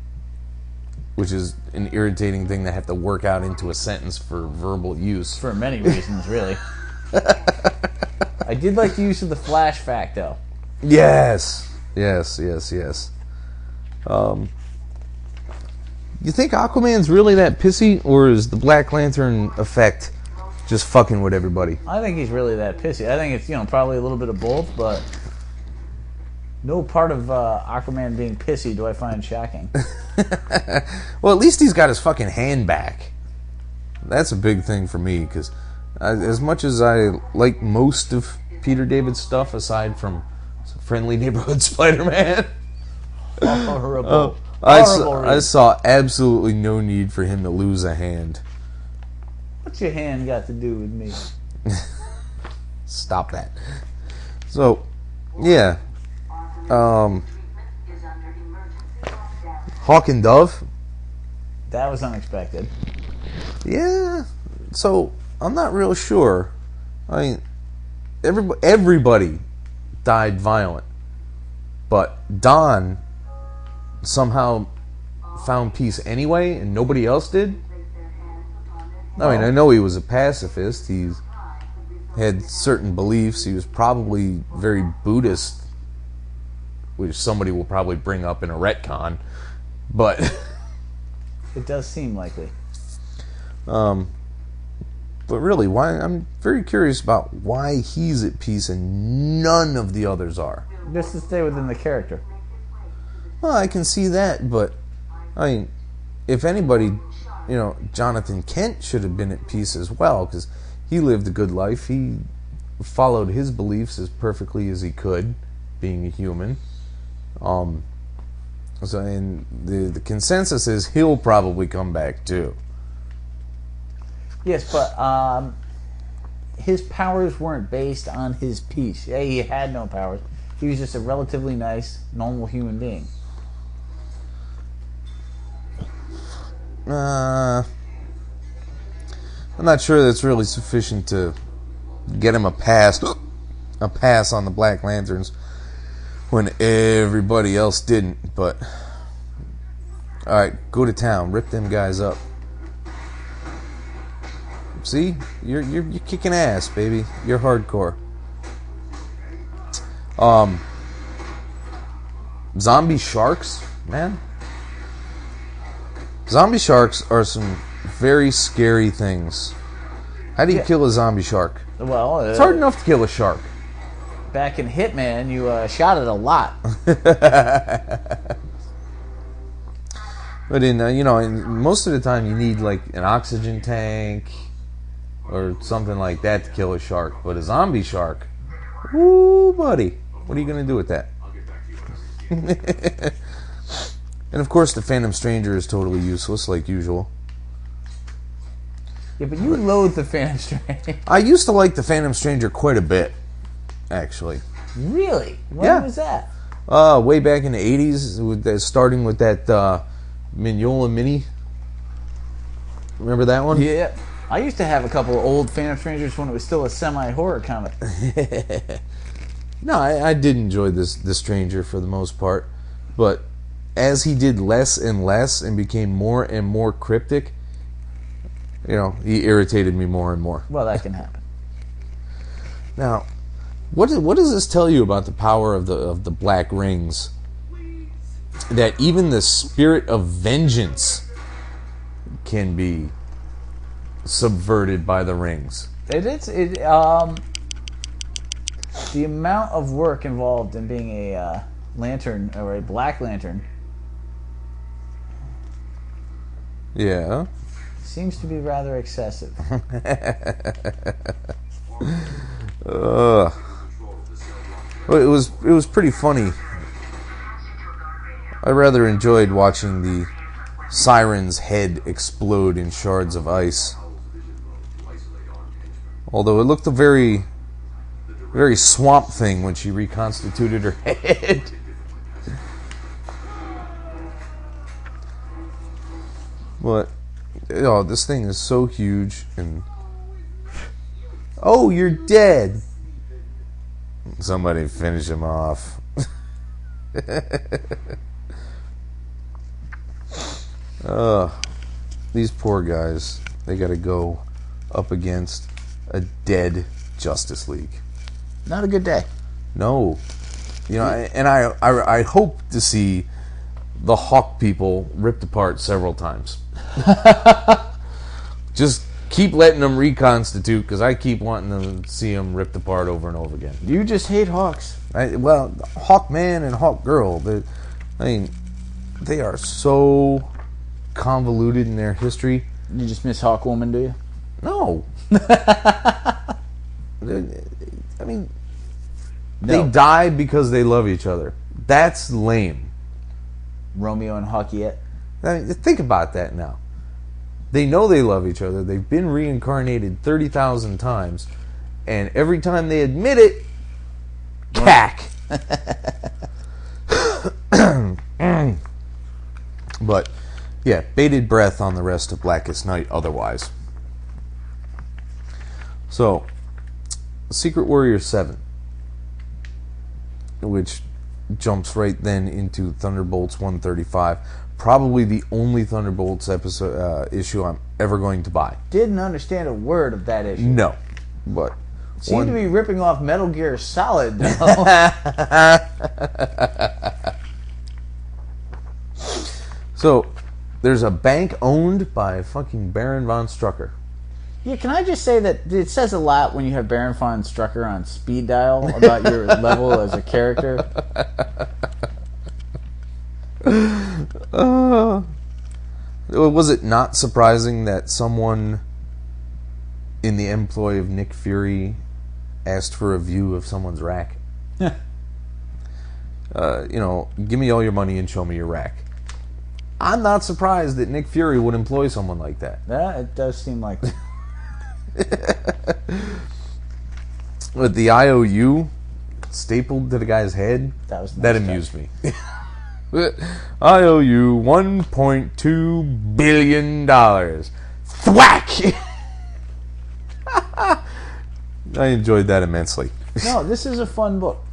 which is an irritating thing to have to work out into a sentence for verbal use. For many reasons, really. I did like the use of the flash fact, though. Yes. You think Aquaman's really that pissy, or is the Black Lantern effect just fucking with everybody? I think he's really that pissy. I think it's, probably a little bit of both, but... no part of Aquaman being pissy do I find shocking. Well, at least he's got his fucking hand back. That's a big thing for me, because as much as I like most of Peter David's stuff, aside from Friendly Neighborhood Spider-Man, Horrible. I saw absolutely no need for him to lose a hand. What's your hand got to do with me? Stop that. So, yeah. Hawk and Dove. That was unexpected. Yeah. So I'm not real sure. I mean, everybody died violent, but Don somehow found peace anyway, and nobody else did. I mean, I know he was a pacifist. He had certain beliefs. He was probably very Buddhist, which somebody will probably bring up in a retcon, but it does seem likely. But really, why? I'm very curious about why he's at peace and none of the others are. Just to stay within the character. Well, I can see that, but I mean, if anybody, Jonathan Kent should have been at peace as well, because he lived a good life. He followed his beliefs as perfectly as he could, being a human. So, and the consensus is he'll probably come back too. Yes, but his powers weren't based on his peace. Yeah, he had no powers. He was just a relatively nice, normal human being. I'm not sure that's really sufficient to get him a pass on the Black Lanterns when everybody else didn't. But all right, go to town, rip them guys up. See, you're kicking ass, baby. You're hardcore. Zombie sharks, man. Zombie sharks are some very scary things. How do you kill a zombie shark? Well, It's hard enough to kill a shark. back in Hitman, you shot it a lot. But in most of the time you need like an oxygen tank or something like that to kill a shark. But a zombie shark, woo, buddy, what are you going to do with that? And of course the Phantom Stranger is totally useless like usual. Yeah, but you loathe the Phantom Stranger. I used to like the Phantom Stranger quite a bit, actually. Really? When Yeah. was that? Way back in the 80s, starting with that Mignola Mini. Remember that one? Yeah. I used to have a couple of old Phantom Strangers when it was still a semi-horror comic. No, I did enjoy the Stranger for the most part. But as he did less and less and became more and more cryptic, he irritated me more and more. Well, that can happen. Now, what does this tell you about the power of the Black Rings? That even the spirit of vengeance can be subverted by the rings. The amount of work involved in being a lantern or a Black Lantern Yeah. seems to be rather excessive. Well, it was pretty funny. I rather enjoyed watching the Siren's head explode in shards of ice. Although it looked a very, very Swamp Thing when she reconstituted her head. But, this thing is so huge and... Oh, you're dead! Somebody finish him off. These poor guys, they gotta go up against a dead Justice League. Not a good day. No. And I hope to see the Hawk people ripped apart several times. Just keep letting them reconstitute, because I keep wanting to see them ripped apart over and over again. You just hate Hawks. Hawk Man and Hawk Girl, they are so convoluted in their history. You just miss Hawk Woman, do you? No. No. They die because they love each other. That's lame. Romeo and Hawkette. Think about that now. They know they love each other. They've been reincarnated 30,000 times. And every time they admit it, cack. But, yeah, bated breath on the rest of Blackest Night otherwise. So, Secret Warrior 7, which jumps right then into Thunderbolts 135. Probably the only Thunderbolts issue I'm ever going to buy. Didn't understand a word of that issue. No, but seem to be ripping off Metal Gear Solid, though. So, there's a bank owned by fucking Baron von Strucker. Yeah, can I just say that it says a lot when you have Baron von Strucker on speed dial about your level as a character. Was it not surprising that someone in the employ of Nick Fury asked for a view of someone's rack? Yeah. Give me all your money and show me your rack. I'm not surprised that Nick Fury would employ someone like that. Yeah, it does seem like that. With the IOU stapled to the guy's head, that amused me. I owe you $1.2 billion. Thwack! I enjoyed that immensely. No, this is a fun book.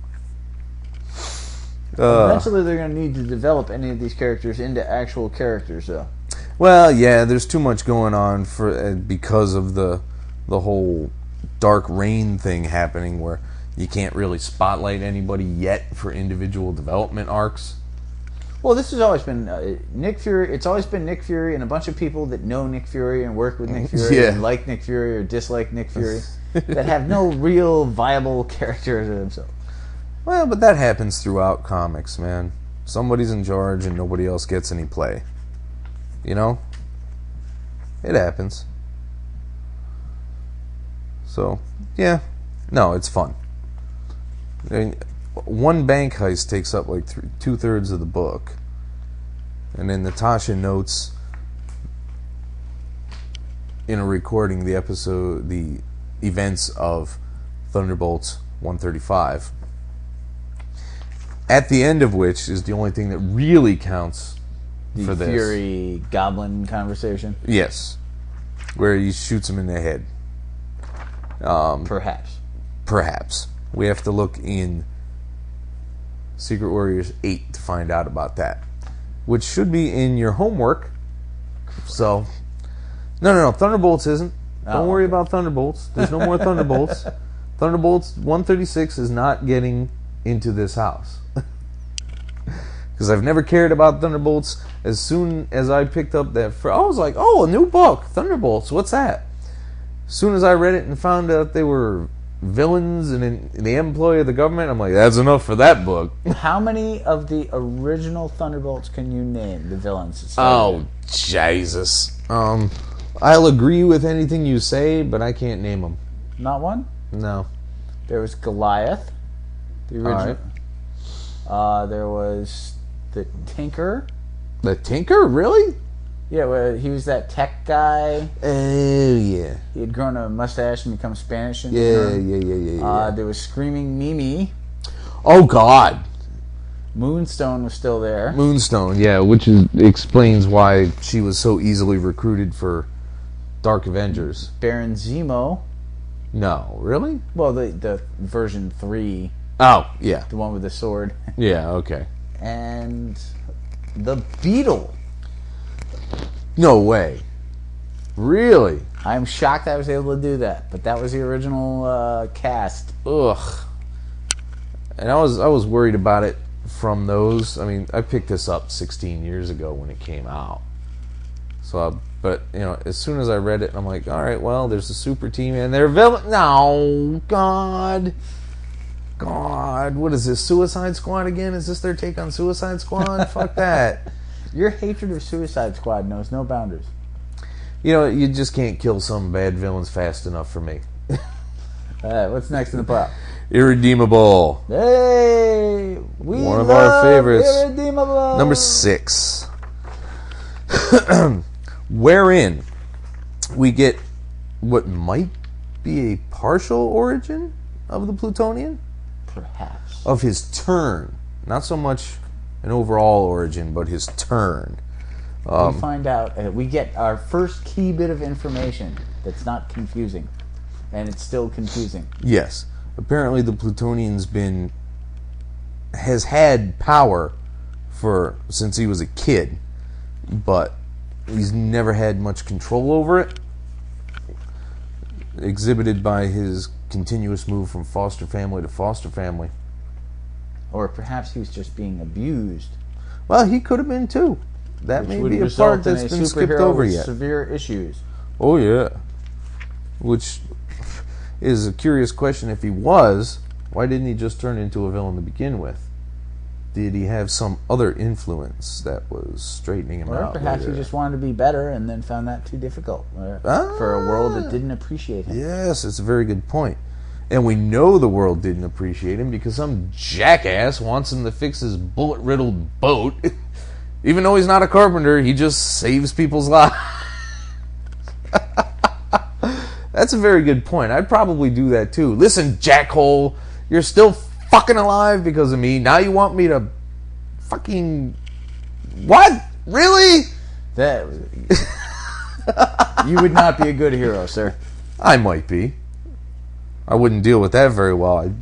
Eventually they're going to need to develop any of these characters into actual characters, though. Well, yeah, there's too much going on because of the whole Dark Reign thing happening, where you can't really spotlight anybody yet for individual development arcs. Well, this has always been Nick Fury. It's always been Nick Fury and a bunch of people that know Nick Fury and work with Nick Fury and like Nick Fury or dislike Nick Fury that have no real viable character to themselves. Well, but that happens throughout comics, man. Somebody's in charge and nobody else gets any play. You know? It happens. So, yeah. No, it's fun. I mean, one bank heist takes up like 2/3 of the book. And then Natasha notes in a recording the events of Thunderbolts 135. At the end of which is the only thing that really counts for this. The Fury Goblin conversation? Yes. Where he shoots him in the head. Perhaps. We have to look in Secret Warriors 8 to find out about that. Which should be in your homework. So, no. Thunderbolts isn't. Don't worry about Thunderbolts. There's no more Thunderbolts. Thunderbolts 136 is not getting into this house. Because I've never cared about Thunderbolts. As soon as I picked up I was like, oh, a new book, Thunderbolts, what's that? As soon as I read it and found out they were villains and in the employ of the government, I'm like, that's enough for that book. How many of the original Thunderbolts can you name, the villains? Oh, Jesus. I'll agree with anything you say, but I can't name them. Not one? No. There was Goliath, the original. Right. There was the Tinker. The Tinker? Really? Yeah, well, he was that tech guy. Oh, yeah. He had grown a mustache and become Spanish. Yeah. There was Screaming Mimi. Oh, God. Moonstone was still there. Moonstone, yeah, which explains why she was so easily recruited for Dark Avengers. Baron Zemo. No, really? Well, the version 3. Oh, yeah. The one with the sword. Yeah, okay. And the Beetle. No way. Really? I'm shocked I was able to do that, but that was the original cast. Ugh. And I was worried about it from those. I mean, I picked this up 16 years ago when it came out. So, but as soon as I read it, I'm like, all right, well, there's a super team and they're villain. No, God, what is this? Suicide Squad again? Is this their take on Suicide Squad? Fuck that. Your hatred of Suicide Squad knows no boundaries. You just can't kill some bad villains fast enough for me. Alright, what's next in the pile? Irredeemable. Hey! One of our favorites. Irredeemable! Number 6. Wherein we get what might be a partial origin of the Plutonian? Perhaps. Of his turn. Not so much an overall origin, but his turn. We find out, we get our first key bit of information that's not confusing. And it's still confusing. Yes. Apparently the Plutonian's has had power since he was a kid, but he's never had much control over it. Exhibited by his continuous move from foster family to foster family. Or perhaps he was just being abused. Well, he could have been too. That may be a part that's been skipped over yet. Severe issues. Oh, yeah. which is a curious question. If he was, why didn't he just turn into a villain to begin with? Did he have some other influence that was straightening him Or out? perhaps later? he just wanted to be better and then found that too difficult for a world that didn't appreciate him. Yes, it's a very good point. And we know the world didn't appreciate him because some jackass wants him to fix his bullet-riddled boat. Even though he's not a carpenter, he just saves people's lives. That's a very good point. I'd probably do that too. Listen, jackhole, you're still fucking alive because of me. Now you want me to fucking... What? Really? That you would not be a good hero, sir. I might be. I wouldn't deal with that very well.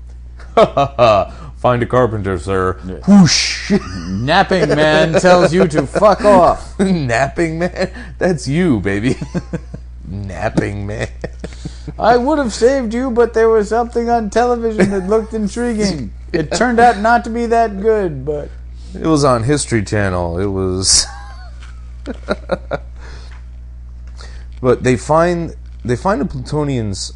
Find a carpenter, sir. Whoosh. Napping man tells you to fuck off. Napping man? That's you, baby. Napping man. I would have saved you, but there was something on television that looked intriguing. It turned out not to be that good, but... It was on History Channel. It was... But they find the Plutonians'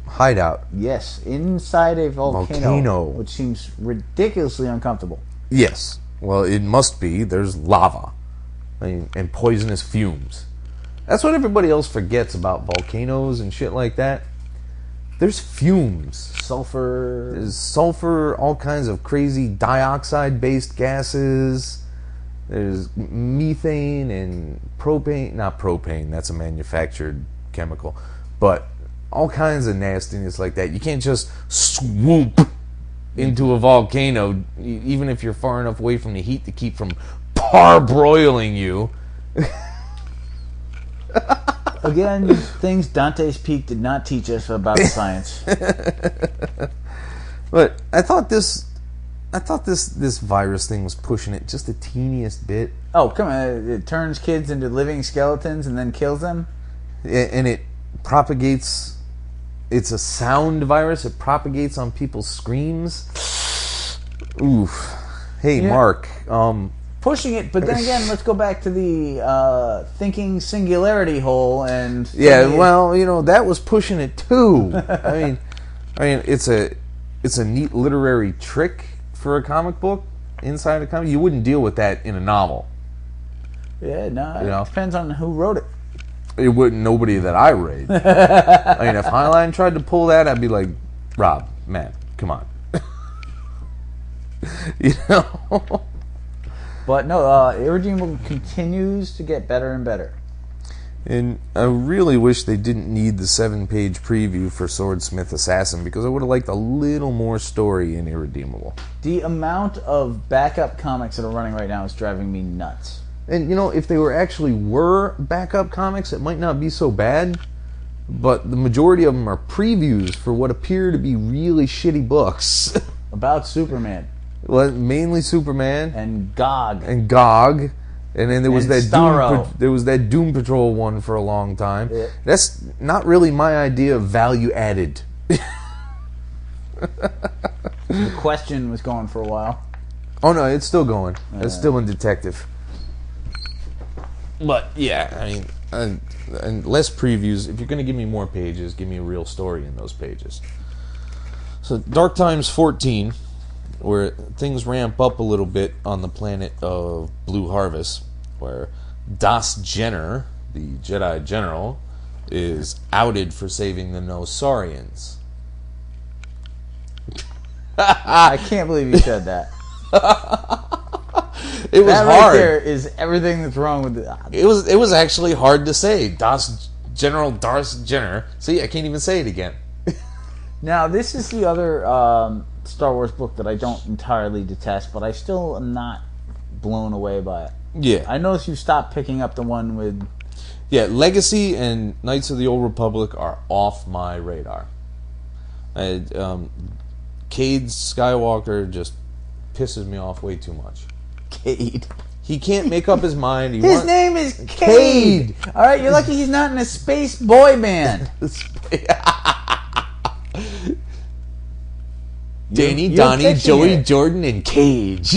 hideout. Yes, inside a volcano. Which seems ridiculously uncomfortable. Yes. Well, it must be. There's lava. And poisonous fumes. That's what everybody else forgets about volcanoes and shit like that. There's fumes. Sulfur. There's sulfur, all kinds of crazy dioxide-based gases. There's methane and propane. Not propane, that's a manufactured chemical. But all kinds of nastiness like that. You can't just swoop into a volcano, even if you're far enough away from the heat to keep from parboiling you. Again, things Dante's Peak did not teach us about science. But I thought this virus thing was pushing it just the teeniest bit. Oh, come on. It turns kids into living skeletons and then kills them? And it propagates. It's a sound virus. It propagates on people's screams. Oof. Hey, yeah. Mark. Pushing it, but then again, let's go back to the thinking singularity hole and... Yeah, well, that was pushing it too. I mean, it's a neat literary trick for a comic book, inside a comic. You wouldn't deal with that in a novel. Yeah, no, it depends on who wrote it. It wouldn't, nobody that I read. I mean, if Highline tried to pull that, I'd be like, Rob, man, come on. But no, Irredeemable continues to get better and better. And I really wish they didn't need the 7-page preview for Swordsmith Assassin, because I would have liked a little more story in Irredeemable. The amount of backup comics that are running right now is driving me nuts. And, if they were backup comics, it might not be so bad, but the majority of them are previews for what appear to be really shitty books. About Superman. Well, mainly Superman. And Gog. And then there was that Doom Patrol one for a long time. Yeah. That's not really my idea of value added. The Question was going for a while. Oh no, it's still going. It's still in Detective. But yeah, I mean, and less previews. If you're going to give me more pages, give me a real story in those pages. So Dark Times 14. Where things ramp up a little bit on the planet of Blue Harvest, where Das Jenner, the Jedi General, is outed for saving the Nosarians. I can't believe you said that. It was that hard. Right there is everything that's wrong with it. It was actually hard to say. General Das Jenner. See, I can't even say it again. Now, this is the other Star Wars book that I don't entirely detest, but I still am not blown away by it. Yeah. I noticed you stopped picking up the one with... Yeah, Legacy and Knights of the Old Republic are off my radar. Cade Skywalker just pisses me off way too much. Cade. He can't make up his mind. His name is Cade. All right, you're lucky he's not in a space boy band. Danny, Donnie, Joey, Jordan, and Cage.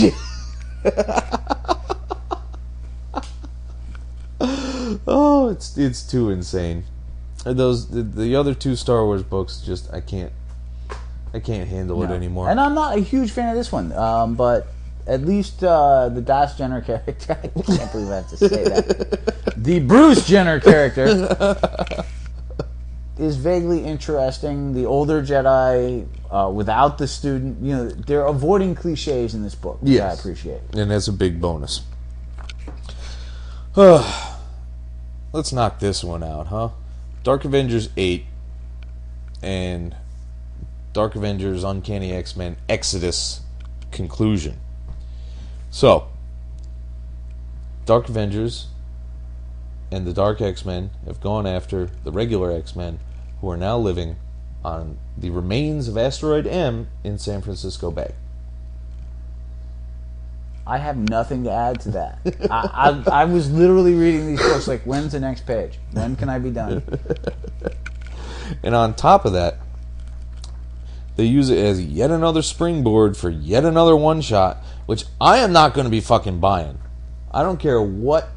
Oh, it's too insane. the other two Star Wars books, just I can't handle it anymore. And I'm not a huge fan of this one, but at least the Das Jenner character, I can't believe I have to say that. The Bruce Jenner character is vaguely interesting. The older Jedi, without the student, they're avoiding cliches in this book, which I appreciate. And that's a big bonus. Let's knock this one out, huh? Dark Avengers 8 and Dark Avengers Uncanny X-Men Exodus conclusion. So, Dark Avengers and the Dark X-Men have gone after the regular X-Men, who are now living on the remains of Asteroid M in San Francisco Bay. I have nothing to add to that. I was literally reading these books like, when's the next page? When can I be done? And on top of that, they use it as yet another springboard for yet another one-shot, which I am not going to be fucking buying. I don't care what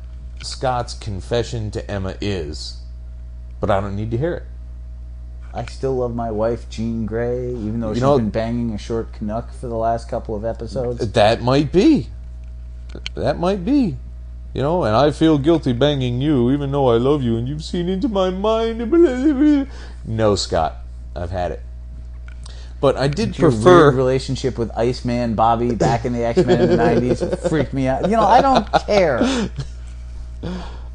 Scott's confession to Emma is, but I don't need to hear it. I still love my wife, Jean Grey, even though she's been banging a short Canuck for the last couple of episodes. That might be. And I feel guilty banging you, even though I love you, and you've seen into my mind. No, Scott. I've had it. But I did prefer... Your weird relationship with Iceman Bobby back in the X-Men in the 90s freaked me out. I don't care.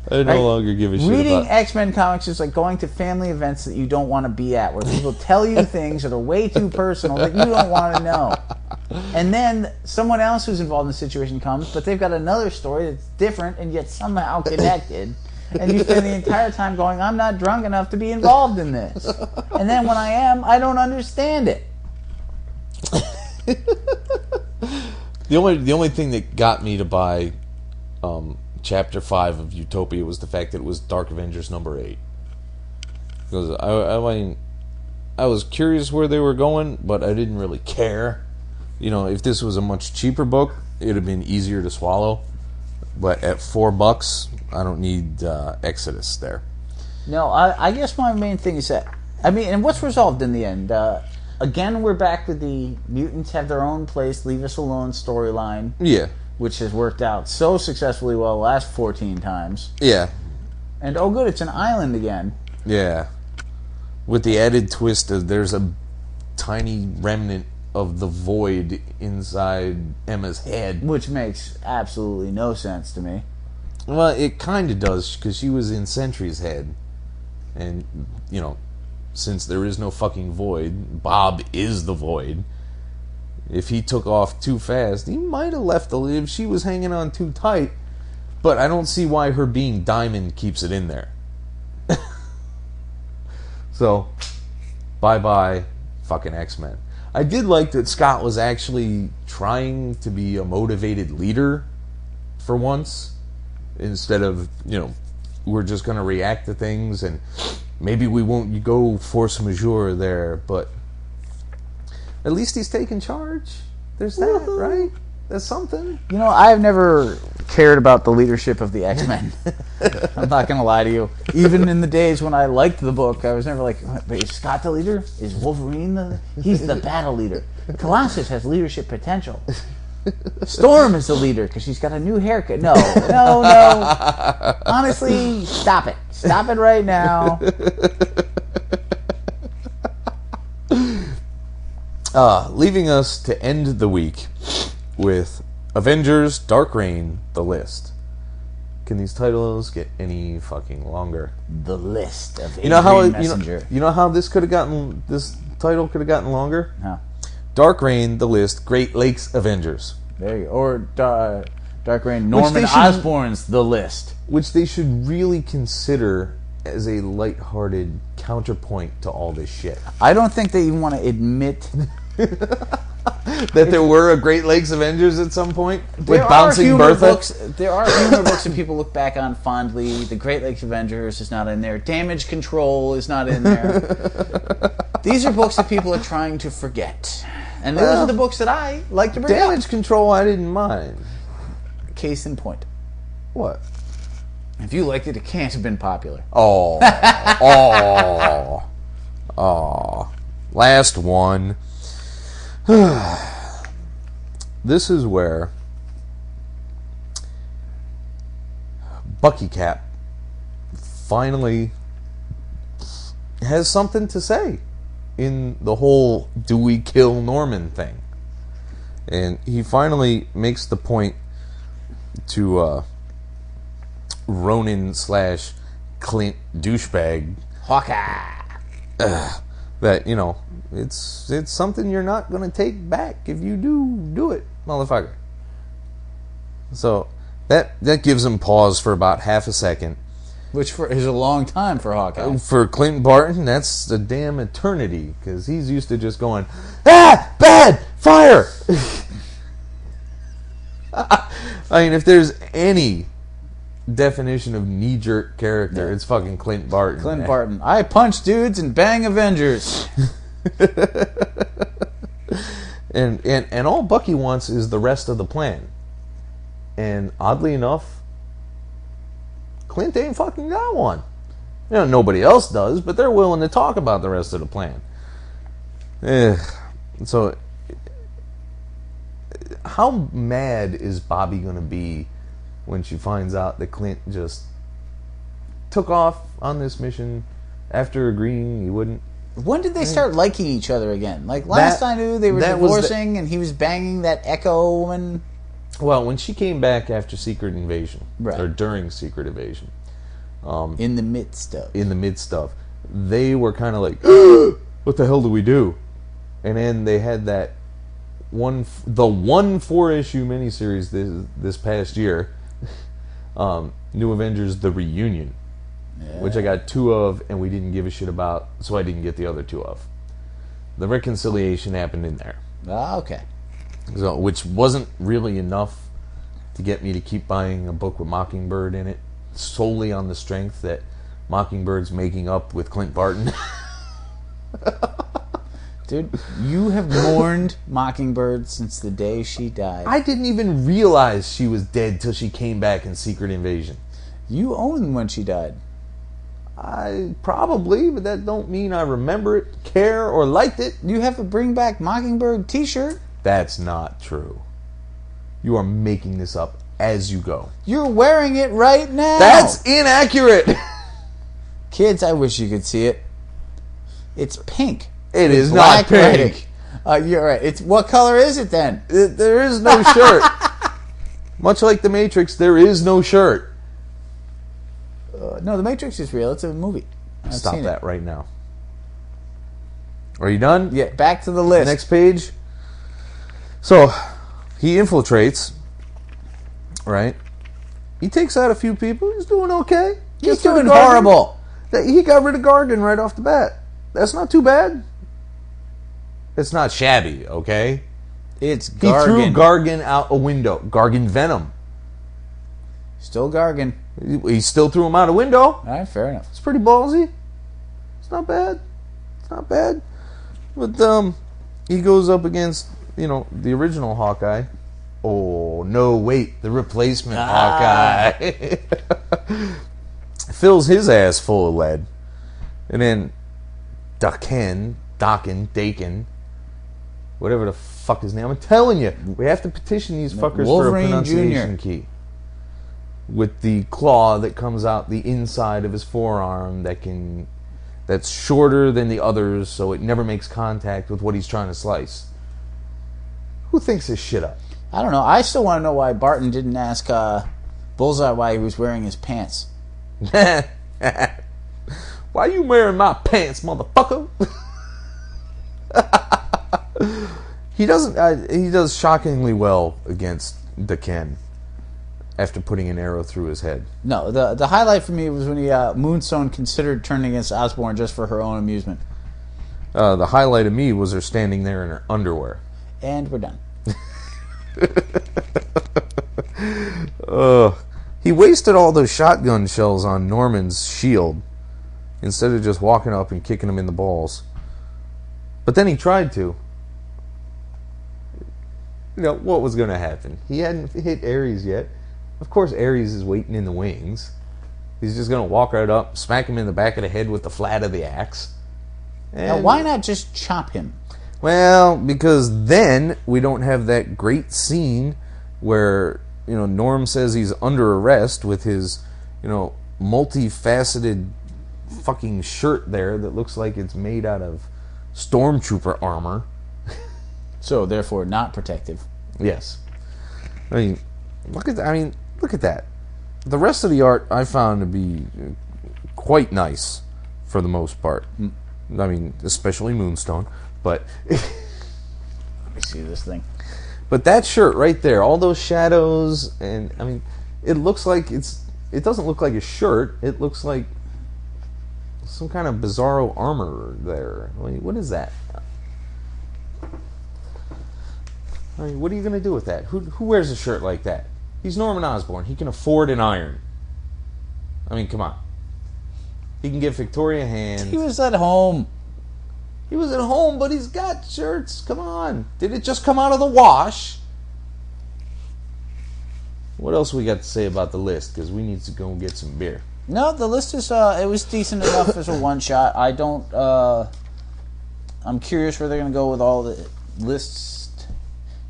I no longer give a shit about... Reading X-Men comics is like going to family events that you don't want to be at, where people tell you things that are way too personal that you don't want to know. And then someone else who's involved in the situation comes, but they've got another story that's different and yet somehow connected. And you spend the entire time going, I'm not drunk enough to be involved in this. And then when I am, I don't understand it. The only thing that got me to buy Chapter 5 of Utopia was the fact that it was Dark Avengers number 8. Because I was curious where they were going, but I didn't really care. If this was a much cheaper book, it would have been easier to swallow. But at $4, I don't need Exodus there. No, I guess my main thing is that, and what's resolved in the end? Again, we're back with the mutants have their own place, leave us alone storyline. Yeah. Which has worked out so successfully well the last 14 times. Yeah. And oh good, it's an island again. Yeah. With the added twist of there's a tiny remnant of the void inside Emma's head. Which makes absolutely no sense to me. Well, it kind of does, because she was in Sentry's head. And, since there is no fucking void, Bob is the void. If he took off too fast, he might have left if she was hanging on too tight. But I don't see why her being Diamond keeps it in there. So, bye-bye, fucking X-Men. I did like that Scott was actually trying to be a motivated leader for once, instead of, we're just going to react to things and maybe we won't go force majeure there, but at least he's taking charge. There's that, right? That's something. I've never cared about the leadership of the X-Men. I'm not going to lie to you. Even in the days when I liked the book, I was never like, but is Scott the leader? Is Wolverine he's the battle leader. Colossus has leadership potential. Storm is the leader because she's got a new haircut. No. Honestly, stop it. Stop it right now. Leaving us to end the week with Avengers Dark Reign, The List. Can these titles get any fucking longer? The List of Messenger. You know how this title could have gotten longer? How? Dark Reign, The List, Great Lakes Avengers. There you go. Or Dark Reign, Norman Osborn's The List. Which they should really consider as a lighthearted counterpoint to all this shit. I don't think they even want to admit that there were a Great Lakes Avengers at some point with bouncing Bertha. There are humor books that people look back on fondly. The Great Lakes Avengers is not in there. Damage Control is not in there. These are books that people are trying to forget. And those are the books that I like to bring up. Damage Control I didn't mind. Case in point. What? If you liked it, it can't have been popular. Oh. Last one. This is where Bucky Cap finally has something to say in the whole "do we kill Norman" thing. And he finally makes the point to Ronin / Clint douchebag Hawkeye. that, you know, it's something you're not going to take back if you do it, motherfucker. So that gives him pause for about half a second. Which is a long time for Hawkeye. For Clint Barton, that's a damn eternity, because he's used to just going, bad, fire. I mean, if there's any definition of knee-jerk character, it's fucking Clint Barton. Clint Barton. I punch dudes and bang Avengers. and all Bucky wants is the rest of the plan. And oddly enough, Clint ain't fucking got one. You know, nobody else does, but they're willing to talk about the rest of the plan. So, how mad is Bobby going to be when she finds out that Clint just took off on this mission after agreeing he wouldn't? When did they start liking each other again? Like, last I knew, they were divorcing, and he was banging that Echo woman. Well, when she came back after Secret Invasion, right, or during Secret Invasion, in the midst of, they were kind of like, what the hell do we do? And then they had that one 4-issue miniseries this past year, New Avengers: The Reunion, which I got 2 of, and we didn't give a shit about, so I didn't get the other 2 of. The reconciliation happened in there. Ah, okay. So, which wasn't really enough to get me to keep buying a book with Mockingbird in it, solely on the strength that Mockingbird's making up with Clint Barton. Dude, you have mourned Mockingbird since the day she died. I didn't even realize she was dead till she came back in Secret Invasion. You owned when she died. I probably, but that don't mean I remember it, care, or liked it. You have a Bring Back Mockingbird t-shirt. That's not true. You are making this up as you go. You're wearing it right now. That's inaccurate. Kids, I wish you could see it. It's pink. It is not pink. You're right. It's what color is it then? There is no shirt. Much like The Matrix, there is no shirt. No, The Matrix is real. It's a movie. Stop that right now. Are you done? Yeah, back to the list. Next page. So, he infiltrates, right? He takes out a few people. He's doing okay. He's doing horrible. He got rid of Gargan right off the bat. That's not too bad. It's not shabby, okay? It's Gargan. He threw Gargan out a window. Gargan Venom. Still Gargan. He still threw him out a window. All right, fair enough. It's pretty ballsy. It's not bad. It's not bad. But he goes up against, you know, the original Hawkeye. Oh, no, wait. The replacement Hawkeye. Fills his ass full of lead. And then Dakin, whatever the fuck his name. I'm telling you, we have to petition these fuckers Wolverine for a pronunciation Jr. key. With the claw that comes out the inside of his forearm that's shorter than the others, so it never makes contact with what he's trying to slice. Who thinks this shit up? I don't know. I still want to know why Barton didn't ask Bullseye why he was wearing his pants. Why you wearing my pants, motherfucker? He does shockingly well against Daken after putting an arrow through his head. No, the highlight for me was when Moonstone considered turning against Osborn just for her own amusement. The highlight of me was her standing there in her underwear. And we're done. He wasted all those shotgun shells on Norman's shield instead of just walking up and kicking him in the balls. But then he tried to. You know, what was going to happen? He hadn't hit Ares yet. Of course, Ares is waiting in the wings. He's just going to walk right up, smack him in the back of the head with the flat of the axe. Now, why not just chop him? Well, because then we don't have that great scene where, Norm says he's under arrest with his, multifaceted fucking shirt there that looks like it's made out of stormtrooper armor. So, therefore, not protective. Yes. Look at that. The rest of the art I found to be quite nice for the most part. Especially Moonstone, but let me see this thing. But that shirt right there, all those shadows, and it looks like it doesn't look like a shirt. It looks like some kind of bizarro armor there. What is that? What are you going to do with that? Who wears a shirt like that? He's Norman Osborn. He can afford an iron. Come on. He can get Victoria hands. He was at home. He was at home, but he's got shirts. Come on. Did it just come out of the wash? What else we got to say about the list? Because we need to go and get some beer. No, the list is, it was decent enough as a one-shot. I'm curious where they're going to go with all the lists.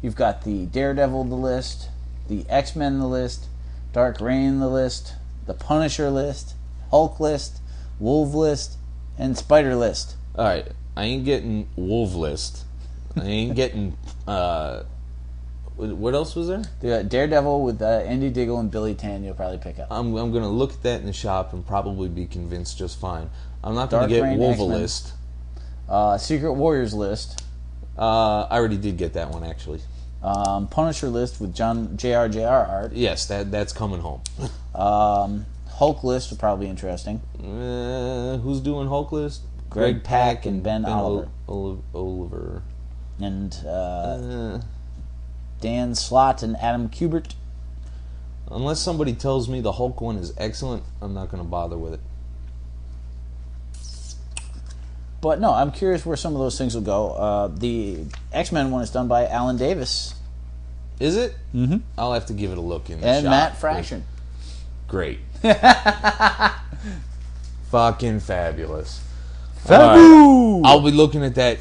You've got the Daredevil, the list. The X-Men, the list. Dark Reign, the list. The Punisher list. Hulk list. Wolf list. And Spider list. Alright, I ain't getting Wolf list. I ain't getting, what else was there? The Daredevil with Andy Diggle and Billy Tan you'll probably pick up. I'm going to look at that in the shop and probably be convinced just fine. I'm not going to get Reign, Wolf X-Men. list. Secret Warriors list. I already did get that one, actually. Punisher list with JR art. Yes, that's coming home. Hulk list would probably be interesting. Who's doing Hulk list? Greg Pak and Ben Oliver. Oliver. And Dan Slott and Adam Kubert. Unless somebody tells me the Hulk one is excellent, I'm not going to bother with it. But no, I'm curious where some of those things will go. The X-Men one is done by Alan Davis. Is it? Mm-hmm. I'll have to give it a look in the And shop. Matt Fraction. Great. Fucking fabulous. Fabu! I'll be looking at that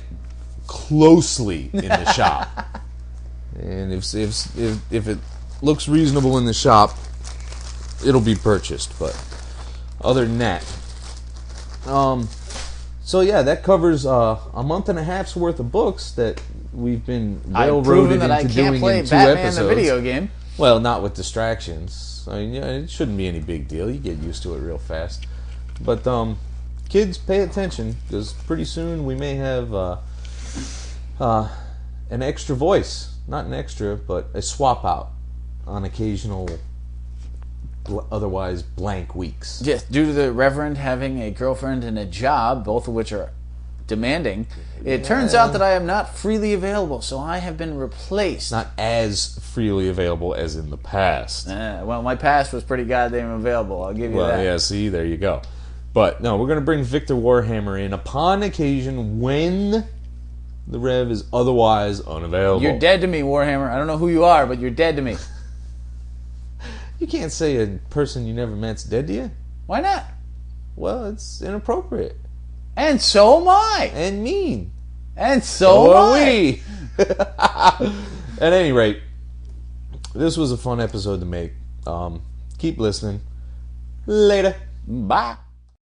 closely in the shop. And if it looks reasonable in the shop, it'll be purchased. But other than that, so yeah, that covers a month and a half's worth of books that we've been railroaded into doing in 2 episodes. The video game. Well, not with distractions. It shouldn't be any big deal. You get used to it real fast. But kids, pay attention, because pretty soon we may have an extra voice. Not an extra, but a swap out on occasional otherwise blank weeks. Yes, due to the Reverend having a girlfriend and a job, both of which are demanding, it turns out that I am not freely available, so I have been replaced. Not as freely available as in the past. Well, my past was pretty goddamn available, I'll give you that. Well, yeah, see, there you go. But, no, we're going to bring Victor Warhammer in upon occasion when the Rev is otherwise unavailable. You're dead to me, Warhammer. I don't know who you are, but you're dead to me. You can't say a person you never met's dead to you. Why not? Well, it's inappropriate. And so am I. And mean. And so are am we. At any rate, this was a fun episode to make. Keep listening. Later. Bye.